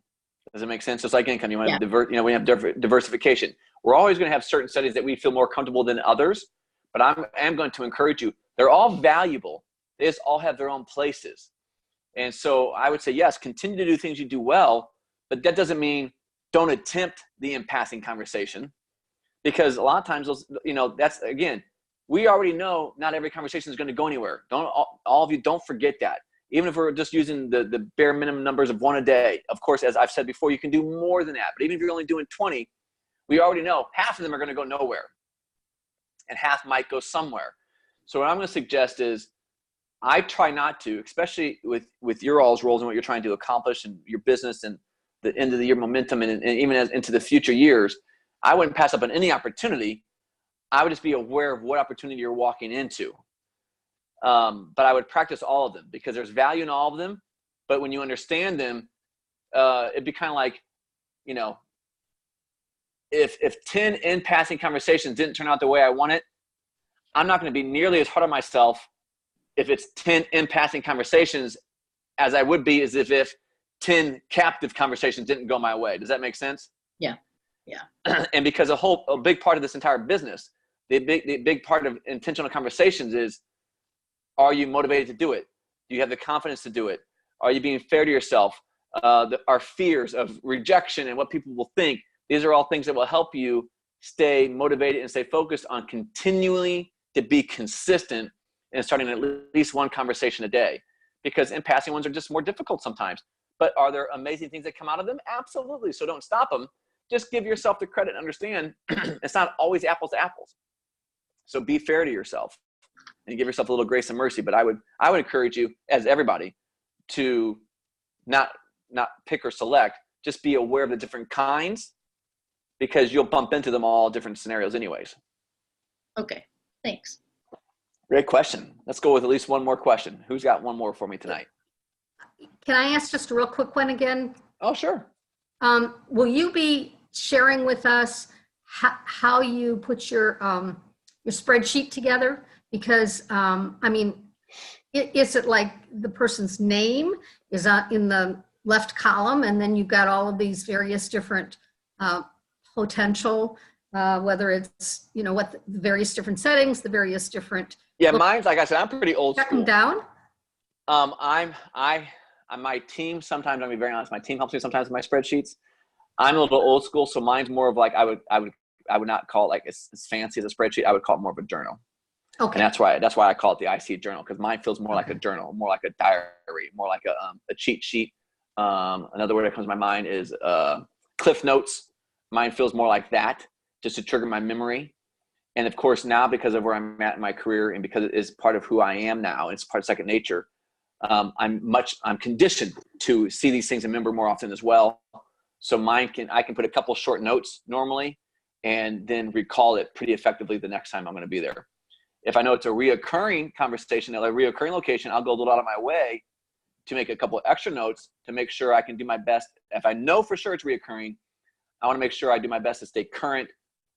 Does it make sense? Just like income, you want to we have diversification. We're always going to have certain settings that we feel more comfortable than others, but I am going to encourage you. They're all valuable. They just all have their own places. And so I would say, yes, continue to do things you do well, but that doesn't mean don't attempt the in-passing conversation, because a lot of times those, that's, again, we already know not every conversation is going to go anywhere. All of you, don't forget that. Even if we're just using the bare minimum numbers of 1 a day, of course, as I've said before, you can do more than that. But even if you're only doing 20, we already know half of them are going to go nowhere and half might go somewhere. So what I'm going to suggest is I try not to, especially with your all's roles and what you're trying to accomplish in your business and the end of the year momentum and even as into the future years, I wouldn't pass up on any opportunity. I would just be aware of what opportunity you're walking into. But I would practice all of them because there's value in all of them. But when you understand them, it'd be kind of like, if 10 in-passing conversations didn't turn out the way I want it, I'm not going to be nearly as hard on myself if it's 10 in-passing conversations as I would be as if 10 captive conversations didn't go my way. Does that make sense? Yeah. And because a big part of this entire business, the big part of intentional conversations is, are you motivated to do it? Do you have the confidence to do it? Are you being fair to yourself? Our fears of rejection and what people will think, these are all things that will help you stay motivated and stay focused on continually to be consistent and starting at least one conversation a day. Because in-passing ones are just more difficult sometimes. But are there amazing things that come out of them? Absolutely. So don't stop them. Just give yourself the credit and understand it's not always apples to apples. So be fair to yourself and give yourself a little grace and mercy. But I would encourage you, as everybody, to not pick or select. Just be aware of the different kinds, because you'll bump into them all different scenarios anyways. Okay, thanks. Great question. Let's go with at least one more question. Who's got one more for me tonight? Can I ask just a real quick one again? Oh, sure. Will you be sharing with us how you put your spreadsheet together? Because, is it like the person's name is in the left column, and then you've got all of these various different potential, whether it's, what the various different settings, the various different. Yeah, mine's, like I said, I'm pretty old check school. them down? On my team, sometimes, I'll be very honest, my team helps me sometimes with my spreadsheets. I'm a little old school, so mine's more of like, I would not call it like as fancy as a spreadsheet. I would call it more of a journal. And Okay. that's why I call it the IC journal, because mine feels more like a journal, more like a diary, more like a cheat sheet. Another word that comes to my mind is Cliff Notes. Mine feels more like that, just to trigger my memory. And of course, now because of where I'm at in my career, and because it is part of who I am now, it's part of second nature. I'm conditioned to see these things and remember more often as well. So I can put a couple short notes normally, and then recall it pretty effectively the next time I'm going to be there. If I know it's a reoccurring conversation at a reoccurring location, I'll go a little out of my way to make a couple extra notes to make sure I can do my best. If I know for sure it's reoccurring, I want to make sure I do my best to stay current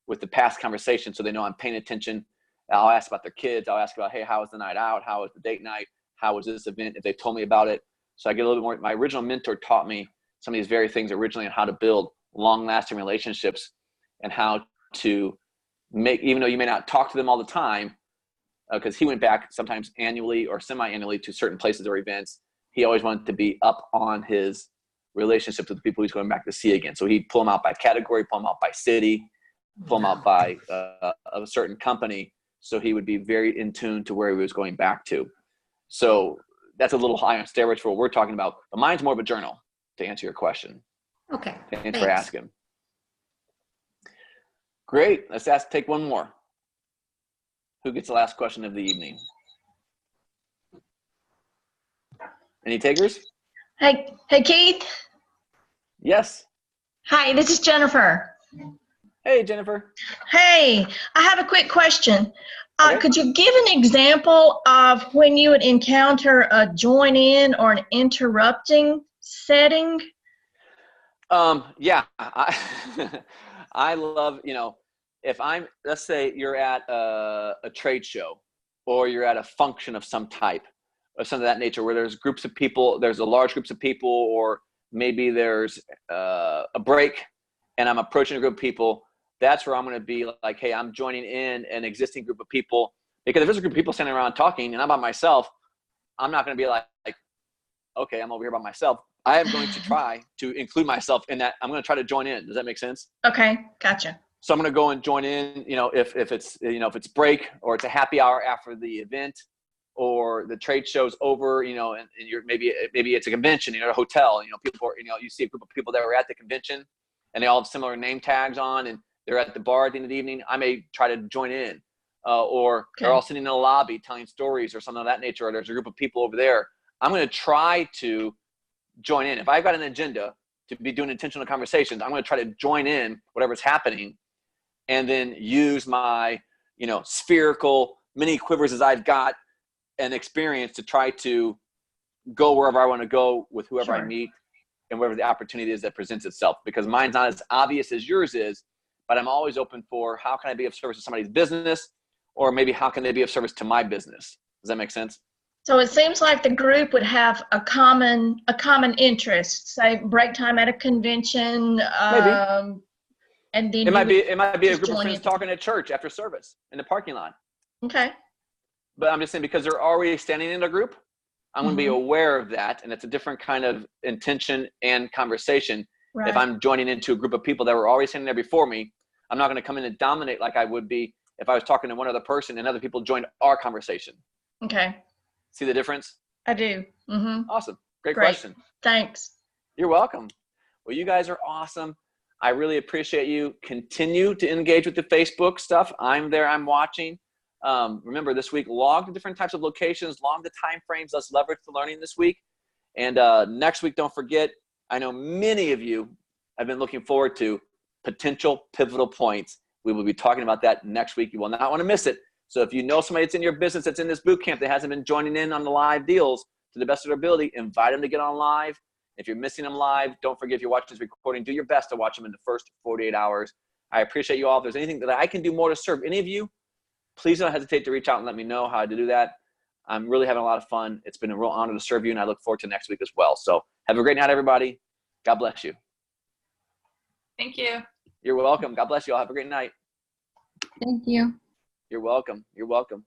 with the past conversation, so they know I'm paying attention. I'll ask about their kids. I'll ask about, hey, how was the night out? How was the date night? How was this event? If they told me about it. So I get a little bit more. My original mentor taught me some of these very things originally on how to build long-lasting relationships and how to make, even though you may not talk to them all the time, because he went back sometimes annually or semi-annually to certain places or events. He always wanted to be up on his relationships with the people he's going back to see again. So he'd pull them out by category, pull them out by city, pull them out by a certain company. So he would be very in tune to where he was going back to. So that's a little high on steroids for what we're talking about. But mine's more of a journal, to answer your question. Okay. Thanks for asking. Great. Let's take one more. Who gets the last question of the evening? Any takers? Hey, Keith. Yes. Hi, this is Jennifer. Hey, Jennifer. Hey, I have a quick question. Okay. Could you give an example of when you would encounter a join in or an interrupting setting? Yeah, I love, if let's say you're at a trade show, or you're at a function of some type, or something of that nature, where there's groups of people, there's a large groups of people, or maybe there's a break and I'm approaching a group of people. That's where I'm going to be like, hey, I'm joining in an existing group of people. Because if there's a group of people standing around talking and I'm by myself, I'm not going to be like, okay, I'm over here by myself. I am going to try to include myself in that. I'm going to try to join in. Does that make sense? Okay, gotcha. So I'm going to go and join in, if it's break, or it's a happy hour after the event, or the trade show's over, and you're maybe it's a convention, a hotel, people, you see a group of people that were at the convention and they all have similar name tags on, and they're at the bar at the end of the evening. I may try to join in, or they're all sitting in the lobby telling stories or something of that nature, or there's a group of people over there. I'm going to try to join in. If I've got an agenda to be doing intentional conversations, I'm going to try to join in whatever's happening, and then use my, spherical mini quivers as I've got an experience to try to go wherever I want to go with whoever I meet, and wherever the opportunity is that presents itself. Because mine's not as obvious as yours is, but I'm always open for how can I be of service to somebody's business, or maybe how can they be of service to my business? Does that make sense? So it seems like the group would have a common interest, say break time at a convention. Maybe. And then It might be a just group of join friends in. talking at church after service in the parking lot. Okay. But I'm just saying, because they're already standing in a group, I'm going to be aware of that. And it's a different kind of intention and conversation. Right. If I'm joining into a group of people that were already standing there before me, I'm not going to come in and dominate like I would be if I was talking to one other person and other people joined our conversation. Okay. See the difference? I do. Awesome. Great question. Thanks. You're welcome. Well, you guys are awesome. I really appreciate you. Continue to engage with the Facebook stuff. I'm there. I'm watching. Remember, this week, log the different types of locations, log the time frames. Let's leverage the learning this week. And next week, don't forget, I know many of you have been looking forward to potential pivotal points. We will be talking about that next week. You will not want to miss it. So if you know somebody that's in your business that's in this boot camp that hasn't been joining in on the live deals to the best of their ability, invite them to get on live. If you're missing them live, don't forget, if you're watching this recording, do your best to watch them in the first 48 hours. I appreciate you all. If there's anything that I can do more to serve any of you, please don't hesitate to reach out and let me know how to do that. I'm really having a lot of fun. It's been a real honor to serve you, and I look forward to next week as well. So have a great night, everybody. God bless you. Thank you. You're welcome. God bless you all. Have a great night. Thank you. You're welcome. You're welcome.